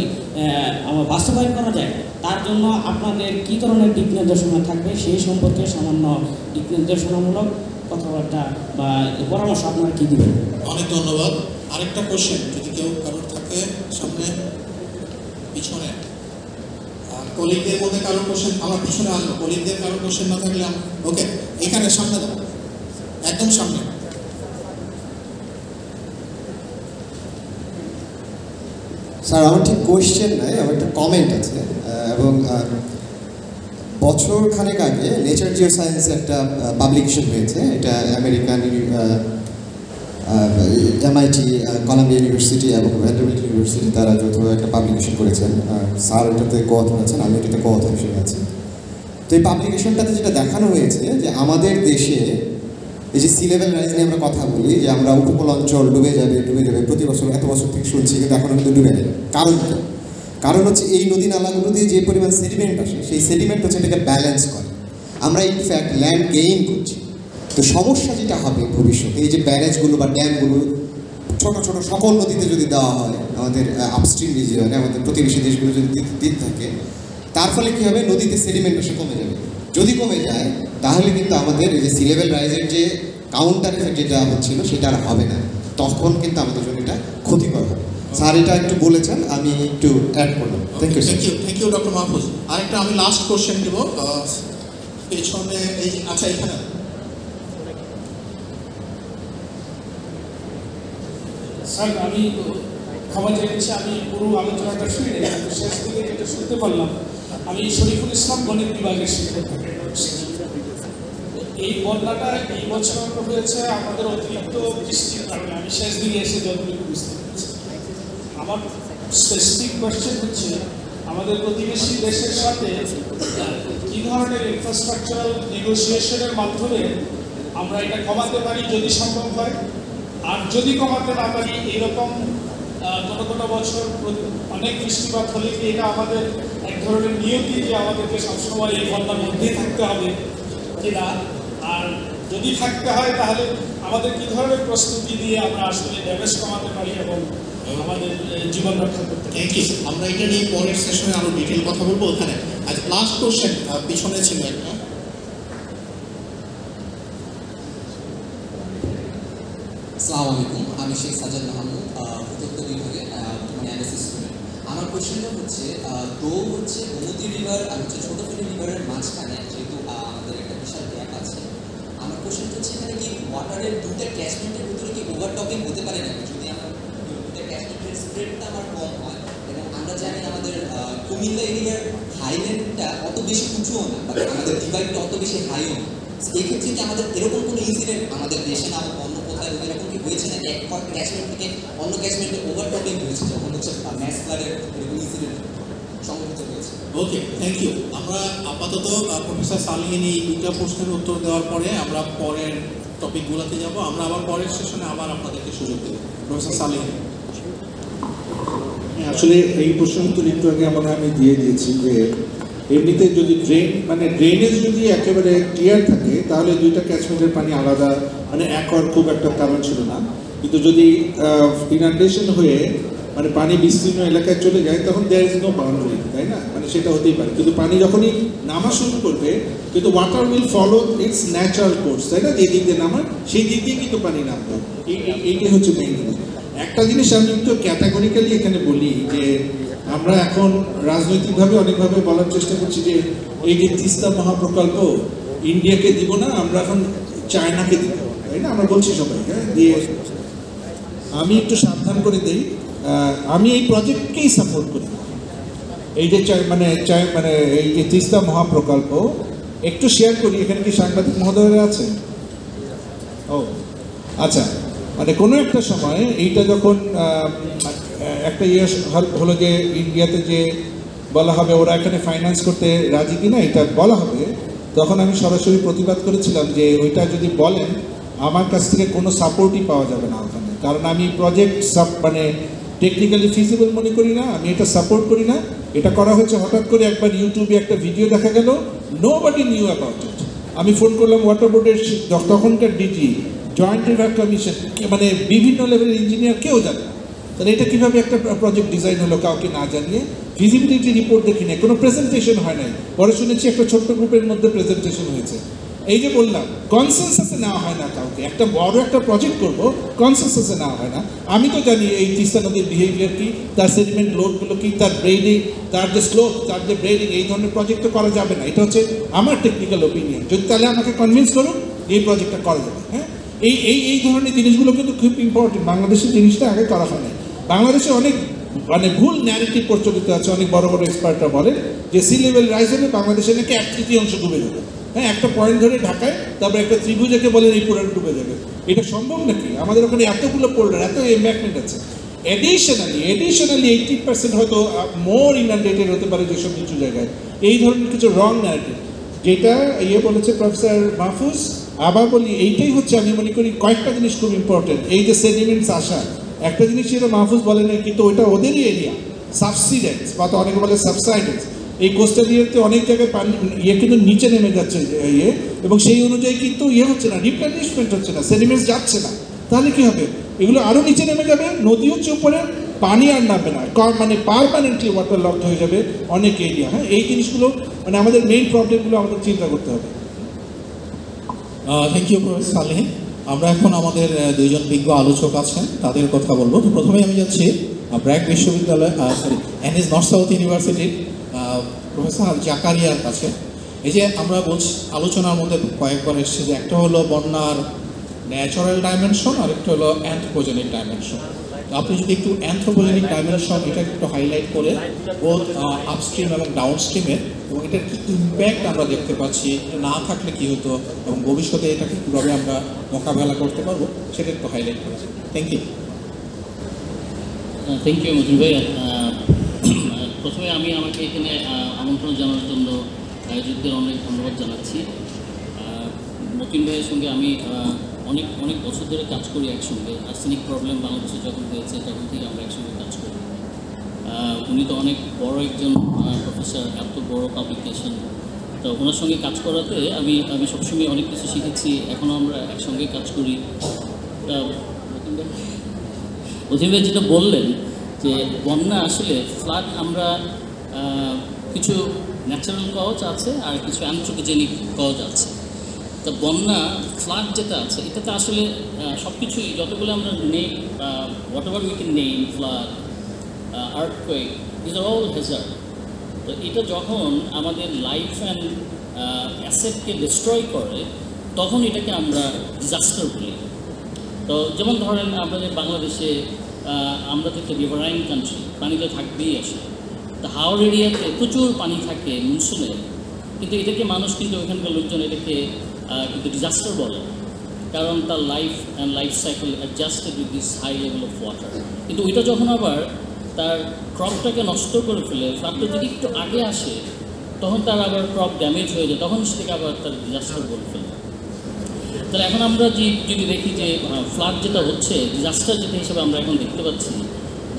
বাস্তবায়ন করা যায়, তার জন্য আপনাদের কী ধরনের দিক নির্দেশনা থাকবে সেই সম্পর্কে সামান্য দিক নির্দেশনামূলক কথাবার্তা বা পরামর্শ আপনারা কী দেবেন? অনেক ধন্যবাদ। আরেকটা কোশ্চেন যদি কেউ কারোর থাকে সামনে পিছনে, কলিগদের মধ্যে কারোর কোশ্চেন, আমার পিছনে আসবো, কলিগদের কারোর কোশ্চেন না থাকলে ওকে এখানে সামনে দাও, একদম সামনে। স্যার আমার ঠিক কোয়েশ্চেন নাই, আমার একটা কমেন্ট আছে। এবং বছর খানেক আগে নেচার জিও সায়েন্স একটা পাবলিকেশন হয়েছে, এটা আমেরিকান MIT, কলাম্বিয়া ইউনিভার্সিটি এবং ভ্যান্ডারবিল্ট ইউনিভার্সিটি তারা যৌথভাবে একটা পাবলিকেশন করেছেন। স্যার এটাতে কো-অথর আছেন, আমি এটাতে কো-অথর হিসেবে আছি। তো এই পাবলিকেশনটাতে যেটা দেখানো হয়েছে যে আমাদের দেশে এই যে সি লেভেল রাইজ নিয়ে আমরা কথা বলি, যে আমরা উপকূল অঞ্চল ডুবে যাবে প্রতি বছর, এত বছর থেকে শুনছি, কিন্তু এখনও কিন্তু ডুবে নেই। কারণ হচ্ছে এই নদী নালাগুলো দিয়ে যে পরিমাণ সেডিমেন্ট আসে, সেই সেডিমেন্ট হচ্ছে এটাকে ব্যালেন্স করে। আমরা ইনফ্যাক্ট ল্যান্ড গেইন করছি। তো সমস্যা যেটা হবে ভবিষ্যতে, এই যে ব্যারেজগুলো বা ড্যামগুলো ছোট ছোট সকল নদীতে যদি দেওয়া হয়, আমাদের আপস্ট্রিম রিজিয়নে, আমাদের প্রতিবেশী দেশগুলো যদি দিতে থাকে, তার ফলে কী হবে, নদীতে সেডিমেন্ট আসে কমে যাবে। যদি কমে যায় তাহলে কিন্তু আমাদের এই যে সি লেভেল রাইজের যে কাউন্টার এফেক্ট যেটা হচ্ছিল সেটা আর হবে না, তখন কিন্তু আমাদের জন্য এটা ক্ষতিকর হবে। স্যার এটা একটু বলেছেন, আমি একটু অ্যাড করলাম। Thank you thank you doctor Mahfuz. আরেকটা আমি লাস্ট কোশ্চেন দেব পেছনে, এই আচ্ছা এখানে। স্যার আমি ক্ষমা চাইছি, আমি পুরো আলোচনাটা শুনে শেষ দিকে যেটা শুনতে পারলাম, আমি শরীফুল ইসলাম গণিত বিভাগের শিক্ষক। এই বন্যাটা এই বছর হয়েছে আমাদের অতিরিক্ত বৃষ্টির কারণে, আমি শেষ দিকে এসে যতটুকু বুঝতে পেরেছি। আমার স্পেসিফিক কোয়েশ্চেন হচ্ছে, আমাদের প্রতিবেশী দেশের সাথে কী ধরনের ইনফ্রাস্ট্রাকচারাল নেগোসিয়েশনের মাধ্যমে আমরা এটা কমাতে পারি যদি সম্ভব হয়, আর যদি কমাতে না পারি এইরকম কোনো বছর অনেক বৃষ্টিপাত হলে কি এটা আমাদের এক ধরনের নিয়তি যে আমাদেরকে সবসময় এই বন্যার মধ্যেই থাকতে হবে কিনা, আর যদি থাকতে হয় তাহলে আমাদের কী ধরনের প্রস্তুতি দিয়ে আমরা আসলে ড্যামেজ কমাতে পারি এবং আমাদের জীবন রক্ষা করতে পারি। Thank you. আমরা এটা নিয়ে পরের সেশনে আরও ডিটেল কথা বলবো ওখানে। আচ্ছা লাস্ট কোশ্চেন পিছনে ছিল একটা। আসসালামু আলাইকুম, আমি শেখ সাজাদ মাহমুদ, উত্তর বিভাগে অ্যানালিসিস স্টুডেন্ট। আমার কোয়েশ্চেনটা হচ্ছে, গোমতী রিভার আর ছোট ফেনী রিভারের মাঝখানে যেহেতু আমাদের একটা বিশাল গ্যাপ আছে, আমার কোয়েশ্চেনটা হচ্ছে এখানে কি ওয়াটারের দুটো ক্যাচমেন্টের ভিতরে কি ওভারটপিং হতে পারে নাকি? যদি আমরা দুটো ক্যাচমেন্টের স্প্রেডটা আমার কম হয়, এবং আমরা জানি আমাদের কুমিল্লা এরিয়ার হাইল্যান্ডটা অত বেশি উঁচুও না, বা আমাদের ডিভাইডটা অত বেশি হাইও না, এক্ষেত্রে কি আমাদের এরকম কোনো ইনসিডেন্ট আমাদের দেশে না অন্য কোথায় এরকম কি হয়েছে না এক ক্যাচমেন্ট থেকে অন্য ক্যাচমেন্টে ওভারটপিং হয়েছে, যখন হচ্ছে ম্যাস ফ্লাডের এরকম ইনসিডেন্ট সংঘটিত হয়েছে? ওকে, থ্যাংক ইউ। আমরা আপাতত প্রফেসর সালিহিন এই দুটো প্রশ্নের উত্তর দেওয়ার পরে আমরা পরের টপিকগুলোতে যাব। আমরা আবার পরের সেশনে আবার আপনাদেরকে সুযোগ দেব। প্রফেসর সালিহিন। আসলে এই প্রশ্ন উত্তর একটু আগে আমি দিয়ে দিয়েছি যে এমনিতে যদি ড্রেনেজ যদি একেবারে ক্লিয়ার থাকে তাহলে দুইটা ক্যাচমেন্টের পানি আলাদা, এক হওয়ার খুব একটা কারণ ছিল না। কিন্তু যদি ইনান্ডেশন হয়ে পানি বিস্তীর্ণ এলাকায় চলে যায় তখন দেয়ার ইজ নো বাউন্ডারি, তাই না? সেটা হতেই পারে। কিন্তু পানি যখনই নামা শুরু করবে, কিন্তু water will follow it's natural course, তাই না? যে দিক দিয়ে নামার সেই দিক দিয়ে কিন্তু পানি নামবে। এইটাই হচ্ছে মেইন জিনিস। একটা জিনিস আমি একটু ক্যাটাগরিক্যালি এখানে বলি যে আমরা এখন রাজনৈতিকভাবে অনেকভাবে বলার চেষ্টা করছি যে এই যে তিস্তা মহাপ্রকল্প ইন্ডিয়াকে দিব না, আমরা এখন চায়নাকে দিব, তাই না? আমরা বলছি সবাই, হ্যাঁ দিয়ে আমি একটু সাবধান করে দিই, আমি এই প্রজেক্টকেই সাপোর্ট করি। এই যে এই যে তিস্তা মহাপ্রকল্প একটু শেয়ার করি। এখানে কি সাংবাদিক মহোদয়রা আছে? ও আচ্ছা, কোনো একটা সময় এইটা যখন একটা হলো যে ইন্ডিয়াতে যে বলা হবে ওরা এখানে ফাইন্যান্স করতে রাজি কিনা এটা বলা হবে, তখন আমি সরাসরি প্রতিবাদ করেছিলাম যে ওইটা যদি বলেন আমার কাছ থেকে কোনো সাপোর্টই পাওয়া যাবে না ওখানে, কারণ আমি প্রজেক্ট টেকনিক্যালি ফিজিবল মনে করি না, আমি এটা সাপোর্ট করি না। এটা করা হয়েছে হঠাৎ করে, একবার ইউটিউবে একটা ভিডিও দেখা গেল, নোবডি নিউ অ্যাবাউট ইট। আমি ফোন করলাম ওয়াটার বোর্ডের তখনকার ডিজি, জয়েন্ট রিভার কমিশন, বিভিন্ন লেভেলের ইঞ্জিনিয়ার, কেউ জানে না। তাহলে এটা কীভাবে একটা প্রজেক্ট ডিজাইন হলো কাউকে না জানিয়ে? ফিজিবিলিটি রিপোর্ট দেখি না, কোনো প্রেজেন্টেশন হয় নাই। পরে শুনেছি একটা ছোট্ট গ্রুপের মধ্যে প্রেজেন্টেশন হয়েছে। এই যে বললাম কনসেনসাসে নেওয়া হয় না কাউকে, একটা বড় একটা প্রজেক্ট করব কনসেনসাসে নেওয়া হয় না। আমি তো জানি এই তিস্তা নদীর বিহেভিয়ার কি, তার সেডিমেন্ট লোডগুলো কি, তার ব্রেডিং, তার যে স্লোপ, তার যে ব্রেডিং, এই ধরনের প্রজেক্ট তো করা যাবে না। এটা হচ্ছে আমার টেকনিক্যাল ওপিনিয়ন। যদি তাহলে আমাকে কনভিন্স করুন এই প্রজেক্টটা করা যাবে। হ্যাঁ, এই ধরনের জিনিসগুলো কিন্তু খুব ইম্পর্টেন্ট। বাংলাদেশের জিনিসটা আগে করা হয় না। বাংলাদেশে অনেক ভুল ন্যারেটিভ প্রচলিত আছে। অনেক বড় বড় এক্সপার্টরা বলেন যে সি লেভেল রাইজ হলে বাংলাদেশে নাকি 1/3 ডুবে যাবে। হ্যাঁ, একটা পয়েন্ট ধরে ঢাকায়, তারপর একটা ত্রিভুজকে বলেন এই পুরো ডুবে যাবে। এটা সম্ভব নাকি? আমাদের ওখানে এতগুলো পোল্ডার, এত এম্ব্যাঙ্কমেন্ট আছে। এডিশনালি 80% হয়তো মোর ইনান্ডেটেড হতে পারে যেসব কিছু জায়গায়। এই ধরনের কিছু রং ন্যারেটিভ যেটা বলেছে প্রফেসর মাহফুজ। আবার বলি, এইটাই হচ্ছে আমি মনে করি কয়েকটা জিনিস খুব ইম্পর্টেন্ট। এই যে সেডিমেন্টস আসা, একটা জিনিস যেটা মাহফুজ বলেন কিন্তু ওইটা ওদেরই এরিয়া, সাবসিডেন্স বা তো অনেকে বলে সাবসাইডেন্স। এই কোস্টাল এরিয়াতে অনেক জায়গায় পানি কিন্তু নিচে নেমে যাচ্ছে এবং সেই অনুযায়ী কিন্তু হচ্ছে না, রিপ্লেনিশমেন্ট হচ্ছে না, সেডিমেন্টস যাচ্ছে না। তাহলে কি হবে? এগুলো আরও নিচে নেমে যাবে, নদী হচ্ছে উপরে, পানি আর নামবে না, মানে পারমানেন্টলি ওয়াটার লকড হয়ে যাবে অনেক এরিয়া। হ্যাঁ, এই জিনিসগুলো মানে আমাদের মেইন প্রবলেমগুলো আমাদের চিন্তা করতে হবে। Thank you professor Saleh. আমরা এখন আমাদের দুইজন বিজ্ঞ আলোচক আছেন, তাদের কথা বলবো। তো প্রথমে আমি যাচ্ছি ব্র্যাক বিশ্ববিদ্যালয় এনএস নর্থ সাউথ ইউনিভার্সিটির প্রফেসর জাকারিয়ার কাছে। এই যে আমরা বলছি আলোচনার মধ্যে কয়েকবার এসেছে যে একটা হলো বন্যার ন্যাচারাল ডাইমেনশন আর একটা হলো অ্যানথ্রোপোজেনিক ডাইমেনশন। তো আপনি যদি একটু অ্যানথ্রোপোজেনিক ডাইমেনশন এটা একটু হাইলাইট করে বোথ আপস্ট্রিম এবং ডাউনস্ট্রিমে এবং এটার কী ইম্প্যাক্ট আমরা দেখতে পাচ্ছি, না থাকলে কী হতো এবং ভবিষ্যতে এটাকে কীভাবে আমরা মোকাবেলা করতে পারবো সেটা একটু হাইলাইট করেছি। Thank you. Thank you Matin ভাই। প্রথমে আমি আমাকে এখানে আমন্ত্রণ জানানোর জন্য আয়োজকদের অনেক ধন্যবাদ জানাচ্ছি। মতিন ভাইয়ের সঙ্গে আমি অনেক বছর ধরে কাজ করি একসঙ্গে। আর্সেনিক প্রবলেম বাংলাদেশে যখন হয়েছে তখন থেকে আমরা একসঙ্গে কাজ করি। উনি তো অনেক বড় একজন প্রফেসর, এত বড় পাবলিকেশন। তো ওনার সঙ্গে কাজ করাতে আমি সবসময় অনেক কিছু শিখেছি। এখনও আমরা একসঙ্গে কাজ করি। মতিন ভাই যেটা বললেন যে বন্যা আসলে ফ্লাড, আমরা কিছু ন্যাচারাল কজ আছে আর কিছু অ্যানথ্রোপোজেনিক কজ আছে। তো বন্যা ফ্লাড যেটা আছে এটাতে আসলে সব কিছুই যতগুলো আমরা নেই, whatever we can name, flood, earthquake, this are all hazard. তো এটা যখন আমাদের লাইফ অ্যান্ড অ্যাসেটকে ডিস্ট্রয় করে তখন এটাকে আমরা ডিজাস্টার বলি। তো যেমন ধরেন আমাদের বাংলাদেশে আমরা তো একটা রিভারাইন কান্ট্রি, পানি তো থাকবেই আসে। তো হাওড় এরিয়াতে প্রচুর পানি থাকে মনসুনে, কিন্তু এটাকে মানুষ কিন্তু ওইখানকার লোকজন এটাকে কিন্তু ডিজাস্টার বলে, কারণ তার life and life cycle adjusted with this high level of water. কিন্তু ওইটা যখন আবার তার ক্রপটাকে নষ্ট করে ফেলে, ফ্লাডটা যদি একটু আগে আসে তখন তার আবার ক্রপ ড্যামেজ হয়ে যায়, তখন সেটাকে আবার তার ডিজাস্টার বলে ফেলে। তাহলে এখন আমরা যদি দেখি যে ফ্লাড যেটা হচ্ছে, ডিজাস্টার যেটা হিসেবে আমরা এখন দেখতে পাচ্ছি,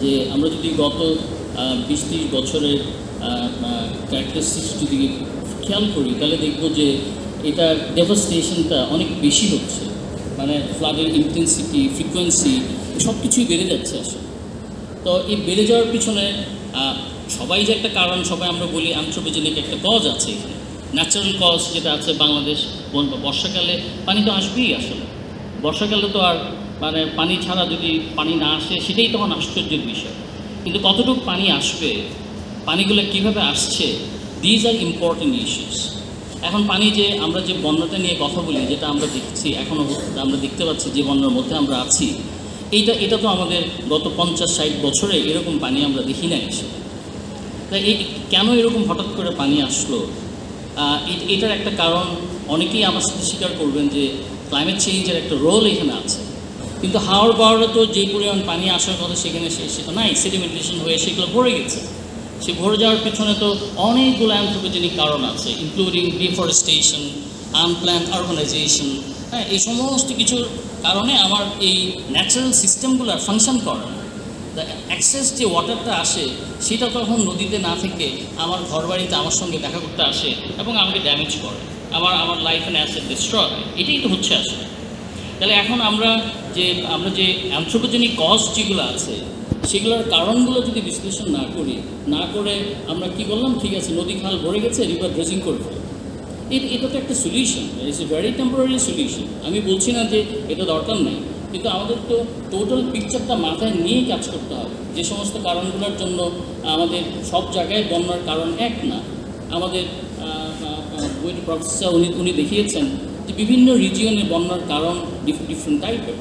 যে আমরা যদি গত 20-30 বছরের ক্যারেক্টারিস্টিক্স যদি খেয়াল করি তাহলে দেখব যে এটার ডেভাস্টেশনটা অনেক বেশি হচ্ছে। মানে ফ্লাডের ইন্টেন্সিটি, ফ্রিকোয়েন্সি সব কিছুই বেড়ে যাচ্ছে আসলে। তো এই বেড়ে যাওয়ার পিছনে সবাই যে একটা কারণ, সবাই আমরা বলি অ্যানথ্রোপোজেনিক একটা কজ আছে এখানে। ন্যাচারাল কজ যেটা আছে, বাংলাদেশ বর্ষাকালে পানি তো আসবেই আসলে। বর্ষাকালে তো আর মানে পানি ছাড়া যদি পানি না আসে সেটাই তখন আশ্চর্যের বিষয়। কিন্তু কতটুকু পানি আসবে, পানিগুলো কীভাবে আসছে, দিজ আর ইম্পর্টেন্ট ইস্যুস। এখন পানি যে আমরা যে বন্যাটা নিয়ে কথা বলি, যেটা আমরা দেখছি এখনও আমরা দেখতে পাচ্ছি যে বন্যার মধ্যে আমরা আছি, এটা তো আমাদের গত 50-60 বছরে এরকম পানি আমরা দেখি না এসে। তাই কেন এরকম হঠাৎ করে পানি আসলো, এটার একটা কারণ অনেকেই আমার সাথে স্বীকার করবেন যে ক্লাইমেট চেঞ্জের একটা রোল এখানে আছে। কিন্তু হাওড় বাওড়ে তো যে পরিমাণ পানি আসার কথা সেখানে সেটা নাই, সেডিমেন্টেশন হয়ে সেগুলো ভরে গেছে। সে ভরে যাওয়ার পিছনে তো অনেকগুলো অ্যানথ্রোপোজেনিক কারণ আছে, ইনক্লুডিং ডিফরেস্টেশন, আনপ্ল্যান্ড আরবানাইজেশন। হ্যাঁ, এই সমস্ত কিছুর কারণে আমার এই ন্যাচারাল সিস্টেমগুলো ফাংশন করে না। দ্য অ্যাক্সেস যে ওয়াটারটা আসে সেটা তখন নদীতে না থেকে আমার ঘরবাড়িতে আমার সঙ্গে দেখা করতে আসে এবং আমাকে ড্যামেজ করে, আমার লাইফ অ্যান্ড অ্যাসেট ডিস্ট্রয়। এটাই তো হচ্ছে আসলে। তাহলে এখন আমরা যে অ্যানথ্রোপোজেনিক কজ যেগুলো আছে সেগুলোর কারণগুলো যদি বিশ্লেষণ না করে আমরা কি বললাম, ঠিক আছে নদী খাল ভরে গেছে, রিভার ড্রেজিং করে ফেলো। এটা তো একটা solution, it's a very temporary solution. আমি বলছি না যে এটা দরকার নেই, কিন্তু আমাদের তো টোটাল পিকচারটা মাথায় নিয়েই কাজ করতে হবে। যে সমস্ত কারণগুলোর জন্য আমাদের সব জায়গায় বন্যার কারণ এক না। আমাদের বইটি প্রফেসর উনি দেখিয়েছেন যে বিভিন্ন রিজিয়নে বন্যার কারণ ডিফারেন্ট টাইপের।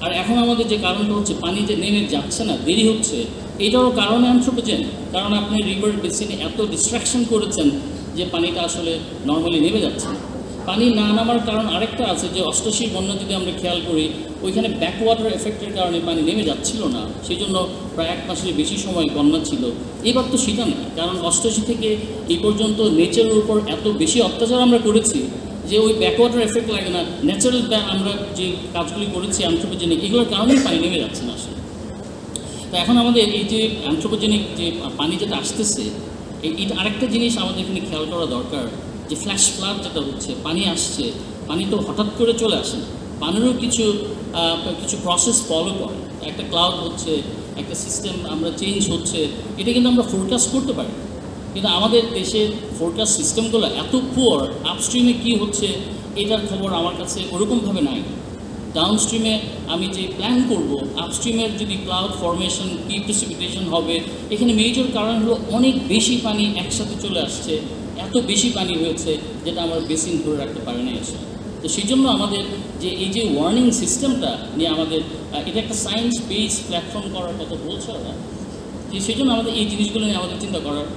আর এখন আমাদের যে কারণটা হচ্ছে পানি যে নেমে যাচ্ছে না, দেরি হচ্ছে, এটারও কারণ অ্যানথ্রোপোজেন। কারণ আপনি রিভার বেসিনে এত ডিস্ট্রাকশন করেছেন যে পানিটা আসলে নর্মালি নেমে যাচ্ছে না। পানি না নামার কারণ আরেকটা আছে, যে 88 বন্যা যদি আমরা খেয়াল করি, ওইখানে ব্যাকওয়াটার এফেক্টের কারণে পানি নেমে যাচ্ছিল না, সেই জন্য প্রায় 1 মাসের বেশি সময় বন্যা ছিল। এবার তো সেটা নেই, কারণ 88 থেকে এই পর্যন্ত নেচারের উপর এত বেশি অত্যাচার আমরা করেছি যে ওই ব্যাকওয়াটার এফেক্ট লাগে না। ন্যাচারাল আমরা যে কাজগুলি করেছি অ্যানথ্রোপোজেনিক, এগুলোর কারণেই পানি নেমে যাচ্ছে না আসলে। তো এখন আমাদের এই যে অ্যানথ্রোপোজেনিক যে পানি যেটা আসতেছে, এটা আরেকটা জিনিস আমাদের এখানে খেয়াল করা দরকার, যে ফ্ল্যাশ ফ্লাড যেটা হচ্ছে, পানি আসছে, পানি তো হঠাৎ করে চলে আসে না, পানিরও কিছু প্রসেস ফলো করে। একটা ক্লাউড হচ্ছে, একটা সিস্টেম আমরা চেঞ্জ হচ্ছে, এটা কিন্তু আমরা ফোরকাস্ট করতে পারি। কিন্তু আমাদের দেশের ফোরকাস্ট সিস্টেমগুলো এত পুয়ার, আপস্ট্রিমে কী হচ্ছে এটার খবর আমার কাছে ওরকমভাবে নাই। ডাউনস্ট্রিমে আমি যে প্ল্যান করব, আপস্ট্রিমের যদি ক্লাউড ফরমেশন, কি প্রেসিপিটেশন হবে, এখানে মেজর কারণ হলো অনেক বেশি পানি একসাথে চলে আসছে, এত বেশি পানি হয়েছে যেটা আমার বেসিন ধরে রাখতে পারে না এসে। তো সেই জন্য আমাদের যে এই যে ওয়ার্নিং সিস্টেমটা নিয়ে আমাদের এটা একটা সায়েন্স বেস প্ল্যাটফর্ম করার কথা বলছে ওরা, যে সেই জন্য আমাদের এই জিনিসগুলো নিয়ে আমাদের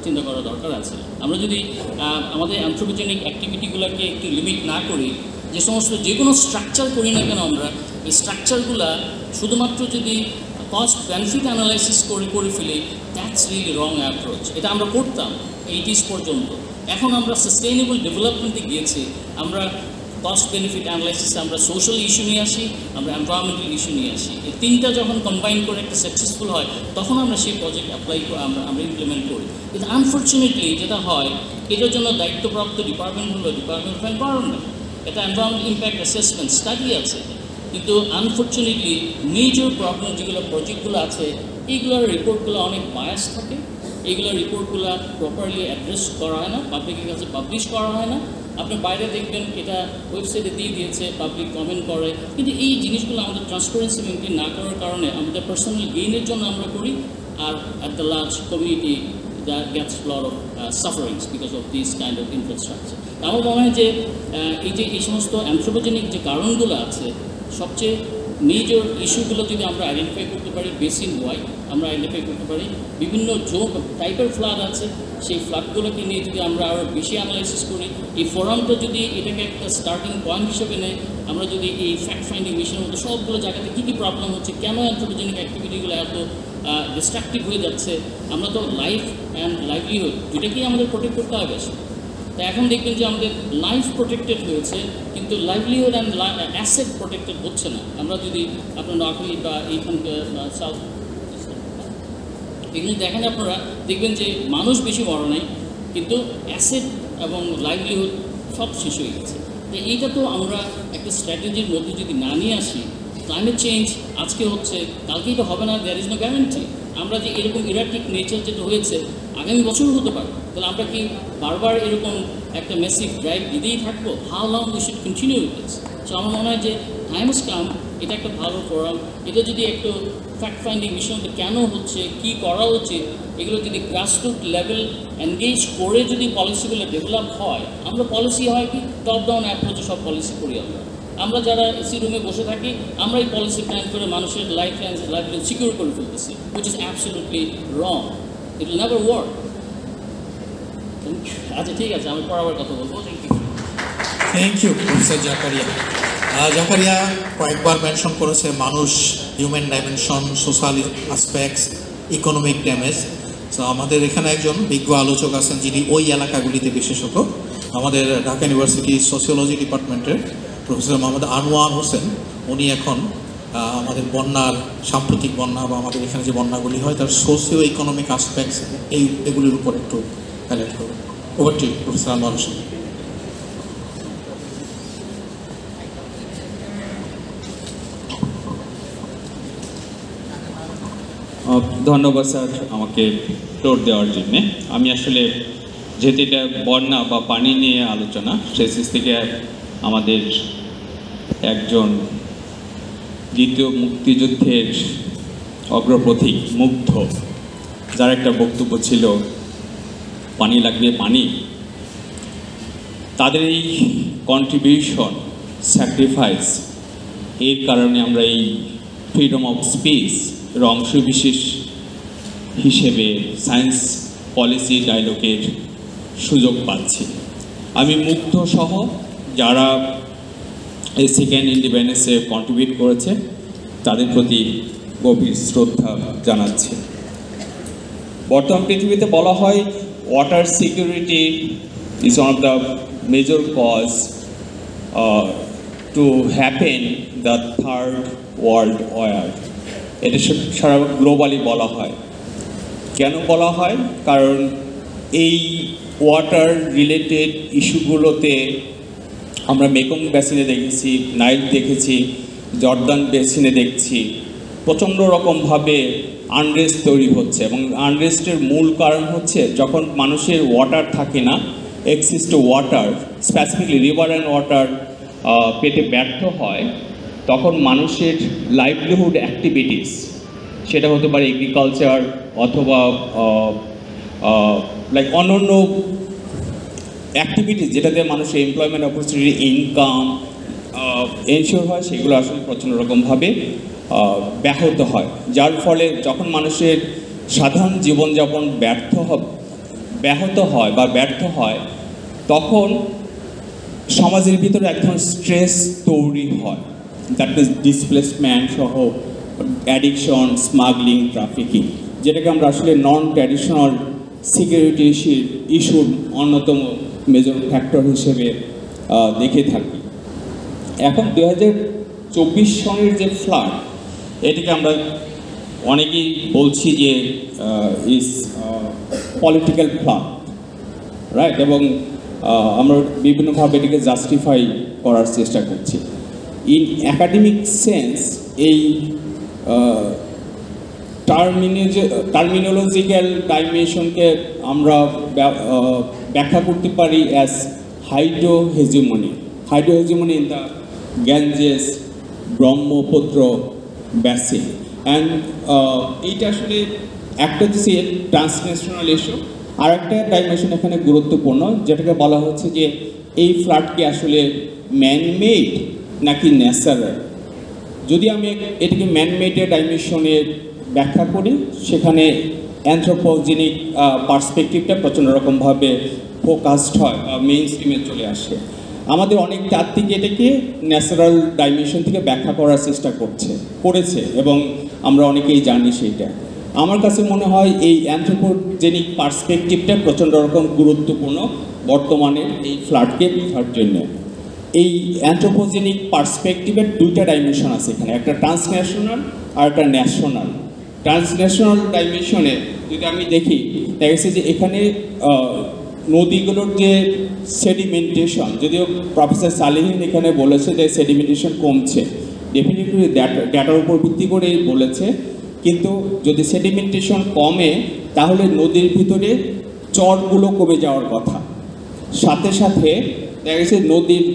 চিন্তা করা দরকার আছে। আমরা যদি আমাদের অ্যানথ্রোপোজেনিক অ্যাক্টিভিটিগুলোকে একটু লিমিট না করি, যে কোনো স্ট্রাকচার করি না কেন আমরা, এই স্ট্রাকচারগুলো শুধুমাত্র যদি কস্ট বেনিফিট অ্যানালাইসিস করে ফেলি, দ্যাটস রিয়েলি রং অ্যাপ্রোচ। এটা আমরা করতাম 80s পর্যন্ত। এখন আমরা সাস্টেইনেবল ডেভেলপমেন্টে গিয়েছি, আমরা কস্ট বেনিফিট অ্যানালাইসিসে আমরা সোশ্যাল ইস্যু নিয়ে আসি, আমরা এনভায়রনমেন্টাল ইস্যু নিয়ে আসি। এই তিনটা যখন কম্বাইন করে একটা সাকসেসফুল হয়, তখন আমরা সেই প্রজেক্ট অ্যাপ্লাই করে আমরা ইমপ্লিমেন্ট করি। কিন্তু আনফর্চুনেটলি যেটা হয়, এটার জন্য দায়িত্বপ্রাপ্ত ডিপার্টমেন্ট হলো ডিপার্টমেন্ট অফ এনভায়রনমেন্ট। এটা এনভায়রনমেন্ট ইম্প্যাক্ট অ্যাসেসমেন্ট স্টাডি আছে, কিন্তু আনফর্চুনেটলি মেজর প্রবলেম যেগুলো প্রজেক্টগুলো আছে, এইগুলোর রিপোর্টগুলো অনেক বায়াস থাকে, এইগুলোর রিপোর্টগুলো প্রপারলি অ্যাড্রেস করা হয় না, পাবলিকের কাছে পাবলিশ করা হয় না। আপনি বাইরে দেখবেন এটা ওয়েবসাইটে দিয়ে দিয়েছে, পাবলিক কমেন্ট করে, কিন্তু এই জিনিসগুলো আমাদের ট্রান্সপারেন্সি মেনটেন না করার কারণে আমাদের পার্সোনাল গেইনের জন্য আমরা করি, আর at the large community that gets a lot of sufferings because of these kind of infrastructure. আমার মনে হয় যে এই সমস্ত অ্যানথ্রোপোজেনিক যে কারণগুলো আছে, সবচেয়ে মেজর ইস্যুগুলো যদি আমরা আইডেন্টিফাই করতে পারি, বেসিন ওয়াই আমরা আইডেন্টিফাই করতে পারি, বিভিন্ন টাইপের ফ্লাড আছে, সেই ফ্লাডগুলোকে নিয়ে যদি আমরা আরও বেশি অ্যানালাইসিস করি, এই ফোরামটা যদি এটাকে একটা স্টার্টিং পয়েন্ট হিসেবে নেয়, আমরা যদি এই ফ্যাক্ট ফাইন্ডিং মিশনের মধ্যে সবগুলো জায়গাতে কী কী প্রবলেম হচ্ছে, কেন অ্যানথ্রোপোজেনিক অ্যাক্টিভিটিগুলো এত ডিস্ট্রাকটিভ হয়ে যাচ্ছে, আমরা তো লাইফ অ্যান্ড লাইভলিহুড দুটাকেই আমাদের প্রোটেক্ট করতে হবে। তো এখন দেখবেন যে আমাদের লাইফ প্রোটেক্টেড হয়েছে, কিন্তু লাইভলিহুড অ্যান্ড অ্যাসেট প্রোটেক্টেড হচ্ছে না। আমরা যদি আপনার নোয়াখালী বা এইখানকার সাউথ এগুলি দেখেন, আপনারা দেখবেন যে মানুষ বেশি বড় নাই, কিন্তু অ্যাসেট এবং লাইভলিহুড সব শেষ হয়ে গেছে। তো এইটা তো আমরা একটা স্ট্র্যাটেজির মধ্যে যদি না নিয়ে আসি, ক্লাইমেট চেঞ্জ আজকে হচ্ছে, কালকেই তো হবে না, দেয়ার ইজ নো গ্যারান্টি। আমরা যে এরকম ইরাটিক নেচার যেটা হয়েছে, আগামী বছরও হতে পারে, তাহলে আমরা কি বারবার এরকম একটা মেসিভ ড্রাইভ দিতেই থাকবো? How long we should continue with this? So আমার মনে হয় যে টাইম ইজ কাম, এটা একটা ভালো ফোরাম, এটা যদি একটু ফ্যাক্ট ফাইন্ডিং মিশনটা কেন হচ্ছে, কি করা উচিত, এগুলো যদি গ্রাসরুট লেভেল এনগেজ করে যদি পলিসিগুলো ডেভেলপ হয়, আমরা পলিসি হয় কি টপ ডাউন অ্যাপ্রোচে সব পলিসি করি। আমরা যারা এসি রুমে বসে থাকি, আমরা এই পলিসি প্ল্যান করে মানুষের লাইফলাইন সিকিউর করে ফেলতেছি, which is absolutely wrong. It will never work. আচ্ছা ঠিক আছে, আমি পড়াবার কথা বলবো। Thank you professor Zakaria. Zakaria কয়েকবার মেনশন করেছে মানুষ, human dimension, social aspects, economic damage. তো আমাদের এখানে একজন বিজ্ঞ আলোচক আছেন যিনি ওই এলাকাগুলিতে বিশেষত, আমাদের ঢাকা ইউনিভার্সিটি সোশিওলজি ডিপার্টমেন্টের প্রফেসর মোহাম্মদ আনোয়ার হোসেন। উনি এখন আমাদের বন্যার, সাম্প্রতিক বন্যা বা আমাদের এখানে যে বন্যাগুলি হয় তার সোশিও ইকোনমিক অ্যাসপেক্টস এগুলির উপর একটু হাইলাইট করবেন। Over two professor Anwar Hossain. ধন্যবাদ স্যার আমাকে ফ্লোর দেওয়ার জন্যে। আমি আসলে যেহেতু এটা বন্যা বা পানি নিয়ে আলোচনা, সেসিস থেকে আমাদের একজন দ্বিতীয় মুক্তিযুদ্ধের অগ্রপথিক মুগ্ধ, যার একটা বক্তব্য ছিল পানি লাগবে পানি, তাদের এই কন্ট্রিবিউশন, স্যাক্রিফাইস, এর কারণে আমরা এই ফ্রিডম অফ স্পিচ এর অংশবিশেষ হিসেবে সায়েন্স পলিসি ডায়ালগের সুযোগ পাচ্ছি। আমি মুগ্ধ সহ যারা এই সেকেন্ড ইন্ডিপেন্ডেন্সে কন্ট্রিবিউট করেছে তাদের প্রতি গভীর শ্রদ্ধা জানাচ্ছি। বর্তমান পৃথিবীতে বলা হয় water security is one of the major cause to happen the third world war. এটা সারা গ্লোবালি বলা হয়। কেন বলা হয়? কারণ এই ওয়াটার রিলেটেড ইস্যুগুলোতে আমরা মেকং বেসিনে দেখেছি, নাইল দেখেছি, জর্দান বেসিনে দেখছি প্রচণ্ড রকমভাবে আনরেস্ট তৈরি হচ্ছে, এবং আনরেস্টের মূল কারণ হচ্ছে যখন মানুষের ওয়াটার থাকে না, access to water, specifically river and water পেতে ব্যর্থ হয়, তখন মানুষের লাইভলিহুড অ্যাক্টিভিটিস, সেটা হতে পারে এগ্রিকালচার অথবা লাইক অন্যান্য অ্যাক্টিভিটিস যেটাতে মানুষের এমপ্লয়মেন্ট অপরচুনিটি, ইনকাম এনশিওর হয়, সেগুলো আসলে প্রচণ্ড রকমভাবে ব্যাহত হয়। যার ফলে যখন মানুষের সাধারণ জীবনযাপন ব্যাহত হয় বা ব্যর্থ হয়, তখন সমাজের ভিতরে এক ধরনের স্ট্রেস তৈরি হয়, দ্যাট মিনস ডিসপ্লেসমেন্ট সহ অ্যাডিকশন, স্মাগলিং, ট্রাফিকিং, যেটাকে আমরা আসলে নন ট্র্যাডিশনাল সিকিউরিটি ইস্যুর অন্যতম মেজর ফ্যাক্টর হিসেবে দেখে থাকি। এখন 2024 সনের যে ফ্লাড, এটাকে আমরা অনেকেই বলছি যে ইজ পলিটিক্যাল ফ্লাড, রাইট? এবং আমরা বিভিন্নভাবে এটাকে জাস্টিফাই করার চেষ্টা করছি। ইন অ্যাকাডেমিক সেন্স এই টার্মিনোলজিক্যাল ডাইমেনশনকে আমরা ব্যাখ্যা করতে পারি as hydrohegemony in the Ganges Brahmaputra basin. And এইটা আসলে একটা হচ্ছে ট্রান্সন্যাশনাল ইস্যু, আর একটা ডাইমেনশন এখানে গুরুত্বপূর্ণ, যেটাকে বলা হচ্ছে যে এই ফ্লাডকে আসলে ম্যানমেড নাকি ন্যাচারাল। যদি আমি এটাকে ম্যানমেডের ডাইমেনশনে ব্যাখ্যা করি, সেখানে অ্যানথ্রোপোজেনিক পার্সপেক্টিভটা প্রচণ্ড রকমভাবে ফোকাসড হয় বা মেইন স্ট্রিমে চলে আসে। আমাদের অনেক তাত্ত্বিক এটাকে ন্যাচারাল ডাইমেনশন থেকে ব্যাখ্যা করার চেষ্টা করেছে এবং আমরা অনেকেই জানি সেইটা। আমার কাছে মনে হয় এই অ্যানথ্রোপোজেনিক পার্সপেক্টিভটা প্রচণ্ড রকম গুরুত্বপূর্ণ বর্তমানে এই ফ্লাডকে বোঝার জন্য। এই অ্যানথ্রোপোজেনিক পার্সপেক্টিভের দুইটা ডাইমেনশন আছে এখানে, একটা ট্রান্সন্যাশনাল আর একটা ন্যাশনাল। ট্রান্সন্যাশনাল ডাইমেনশনে যদি আমি দেখি, দেখা গেছে যে এখানে নদীগুলোর যে সেডিমেন্টেশন, যদিও প্রফেসর সালেহিন এখানে বলেছে যে সেডিমেন্টেশন কমছে, ডেফিনেটলি ডেটার উপর ভিত্তি করেই বলেছে, কিন্তু যদি সেডিমেন্টেশন কমে তাহলে নদীর ভিতরে চরগুলো কমে যাওয়ার কথা, সাথে সাথে দেখা গেছে নদীর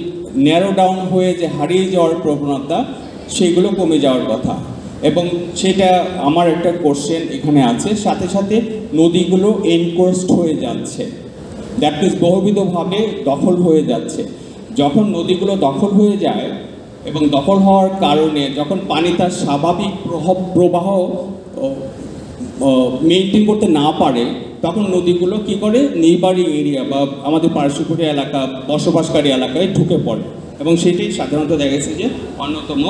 ন্যারো ডাউন হয়ে যে হারিয়ে যাওয়ার প্রবণতা, সেইগুলো কমে যাওয়ার কথা। এবং সেটা আমার একটা কোশ্চেন এখানে আছে, সাথে সাথে নদীগুলো এনক্রোচড হয়ে যাচ্ছে, দ্যাট মিনস বহুবিধভাবে দখল হয়ে যাচ্ছে। যখন নদীগুলো দখল হয়ে যায় এবং দখল হওয়ার কারণে যখন পানি তার স্বাভাবিক প্রবাহ মেনটেন করতে না পারে, তখন নদীগুলো কি করে নিবারিং এরিয়া বা আমাদের পার্শ্ববর্তী এলাকা, বসবাসকারী এলাকায় ঢুকে পড়ে, এবং সেটাই সাধারণত দেখা গেছে যে অন্যতম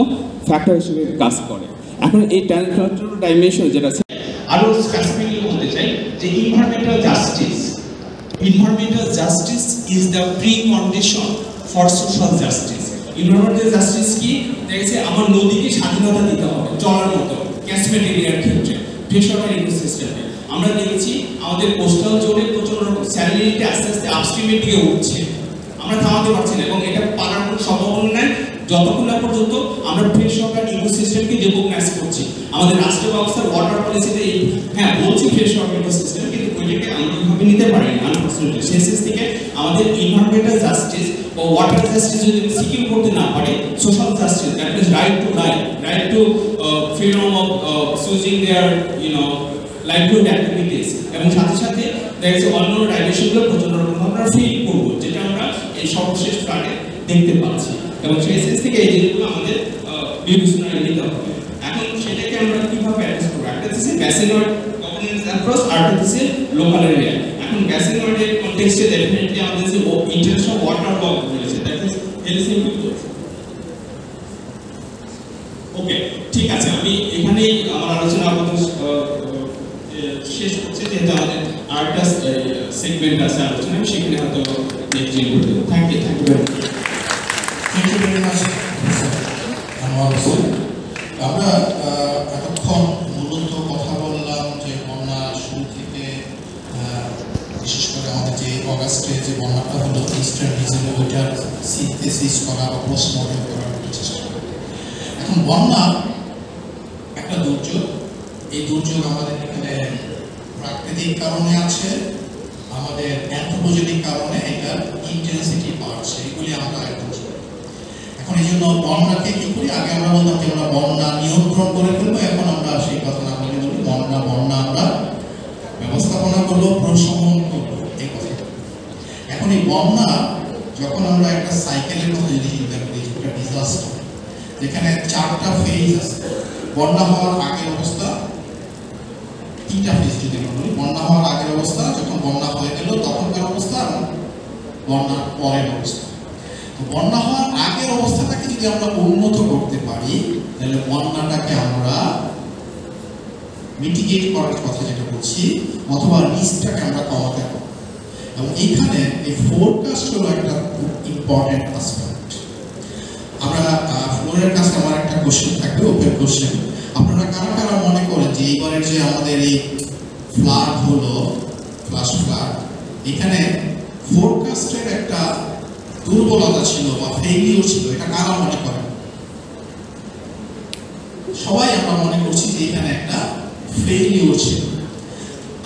ফ্যাক্টর হিসেবে কাজ করে। এখন এই ট্রান্সন্যাশনাল ডাইমেনশন যেটা আছে, আরও স্পেসিফিকলি বলতে চাই যে environmental justice is the precondition for social justice. Environmental justice কি? দেখেছে আমার নদীকে স্বাধীনতা দিতে হবে চলার মতো, ক্যাচমেন্ট এরিয়ার ক্ষেত্রে, ফ্রেশওয়াটার ইকোসিস্টেমে। আমরা দেখেছি আমাদের কোস্টাল জোনে প্রচুর স্যালিনিটি আস্তে আস্তে আপস্ট্রিমের দিকে উঠছে, আমরা থামাতে পারছি না, এবং এটা পারার কোনো সম্ভাবনা নেই যতক্ষণ না পর্যন্ত আমরা ফ্রেশওয়াটার ইকোসিস্টেমকে রিকগনাইজ করছি। আমাদের রাষ্ট্র ব্যবস্থার ওয়াটার পলিসিতে হ্যাঁ বলছি ফ্রেশওয়াটার ইকোসিস্টেম, কিন্তু ওইটাকে আমরা এইভাবে নিতে পারি না, আনফর্চুনেটলি সেই আমাদের এনভায়রনমেন্টাল জাস্টিস ও ওয়াটার জাস্টিস যদি সিকিউর করতে না পারে, social justice, that means right to life, right to freedom of choosing their livelihood activities, এবং সাথে সাথে দেখা যাচ্ছে অন্য ডাইমেনশনগুলো প্রচন্ড রকম আমরা ফিল করবো, যেটা আমরা এই সর্বশেষ ফ্লাডে দেখতে পাচ্ছি। এবং সেই সেন্স থেকে এই জিনিসগুলো আমাদের বিবেচনায় নিতে হবে। এখন সেটাকে আমরা কিভাবে অ্যাড্রেস করবো? একটা হচ্ছে ব্যাসিনওয়ার্ড গভর্নেন্স অ্যাপ্রোচ, আর একটা হচ্ছে লোকাল এরিয়া। এখন ব্যাসিনওয়ার্ডের কনটেক্সটে ডেফিনেটলি আমাদের যে ইন্টারন্যাশনাল ওয়াটার ল রয়েছে, দ্যাট ইজ হেলসিঙ্কি কোড। ওকে, ঠিক আছে, আমি এখানেই আমার আলোচনা শেষ করছি, যেহেতু আমাদের আরেকটা সেগমেন্ট আছে আলোচনা, সেখানে হয়তো নেক্সট দিন করতে হবে। Thank you very much. আমরা এতক্ষণ মূলত কথা বললাম যে বন্যা শুরু থেকে বিশেষ করে আমাদের যে অগাস্টে যে বন্যাটা হলো ইস্টার্ন রিজনে, ওইটার সিনথেসিস করা বা পোস্টমর্টম করার চেষ্টা করা। এখন বন্যা একটা দুর্যোগ, এই দুর্যোগ আমাদের এখানে প্রাকৃতিক কারণে আছে, আমাদের অ্যান্থ্রোপোজেনিক কারণে এটার ইন্টেন্সিটি বাড়ছে, এগুলি আমরা এখন এখন এই জন্য বন্যাকে কি করি, আগে আমরা বলতাম যে আমরা বন্যা নিয়ন্ত্রণ করে ফেলবো, এখন আমরা সেই কথা না বলে বলি বন্যা আমরা ব্যবস্থাপনা করবো, প্রশমন করবো, এই কথা। এখন এই বন্যা যখন আমরা একটা সাইকেলের কথা যদি চিন্তা করি, একটা ডিজাস্টার যেখানে 4টা ফেজ আছে, বন্যা হওয়ার আগের অবস্থা, 3টা ফেজ যদি বলি, বন্যা হওয়ার আগের অবস্থা, যখন বন্যা হয়ে গেল তখনকার অবস্থা, এবং বন্যার পরের অবস্থা। বন্যা হওয়ার আগের অবস্থাটাকে যদি আমরা উন্নত করতে পারি, তাহলে বন্যাটাকে আমরা মিটিগেট করার কথা যেটা বলছি, অথবা রিস্কটাকে আমরা কমাতে পারবো। এবং এইখানে এই ফোরকাস্ট হলো একটা খুব ইম্পর্টেন্ট অ্যাসপেক্ট। আমরা ফ্লোরের কাছে আমার একটা কোশ্চেন থাকবে, ওপেন কোশ্চেন। আপনারা কারা কারা মনে করেন যে এইবারের যে আমাদের এই ফ্লাড হলো, ফ্লাশ ফ্লাড, এখানে ফোরকাস্টের একটা দুর্বলতা ছিল বা ফেইলিওর ছিল, এটা কারা মনে করেন? সবাই আমরা মনে করছি যে এখানে একটা ফেইলিওর ছিল।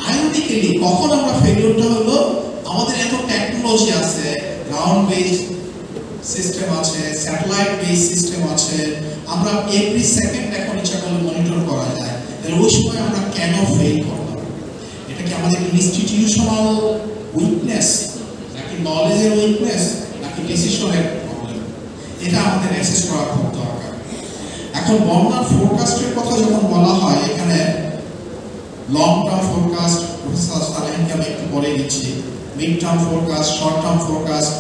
আইরনিক্যালি কখন আমরা ফেইলিওরটা হলো, আমাদের এত টেকনোলজি আছে, গ্রাউন্ড বেসড সিস্টেম আছে, স্যাটেলাইট বেসড সিস্টেম আছে, আমরা এভরি সেকেন্ড এখন ইচ্ছা করলে মনিটর করা যায়, তাহলে ওই সময় আমরা কেন ফেল করলাম? এটা কি আমাদের ইনস্টিটিউশনাল উইকনেস, নাকি নলেজের উইকনেস, নাকি ডিসিশনের প্রবলেম? এটা আমাদের অ্যাসেস করা খুব দরকার। এখন বন্যার ফোরকাস্টের কথা যখন বলা হয়, এখানে লং টার্ম ফোরকাস্ট প্রফেসর সালাহিনকে আমি একটু পরে দিচ্ছি, mid term forecast, short term forecast,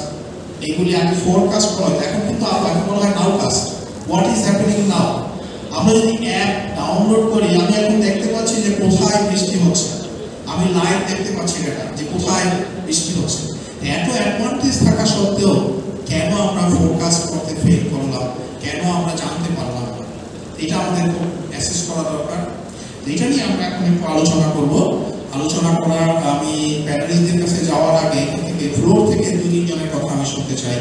এগুলি আগে ফোরকাস্ট করা হয়, এখন কিন্তু এখন বলা হয় নাওকাস্ট, হোয়াট ইজ হ্যাপেনিং নাও। আমরা যদি অ্যাপ ডাউনলোড করি, আমি এখন দেখতে পাচ্ছি যে কোথায় বৃষ্টি হচ্ছে, আমি লাইভ দেখতে পাচ্ছি এটা যে কোথায় বৃষ্টি হচ্ছে। এত অ্যাডভান্টেজ থাকা সত্ত্বেও কেন আমরা ফোরকাস্ট করতে ফেল করলাম, কেন আমরা জানতে পারলাম না, এটা আমাদের খুব অ্যাসেস করা দরকার। এটা নিয়ে আমরা এখন একটু আলোচনা করব। আলোচনা করার আমি প্যানেলিস্টদের কাছে যাওয়ার আগে এখান থেকে ফ্লোর থেকে 2-3 জনের কথা আমি শুনতে চাই।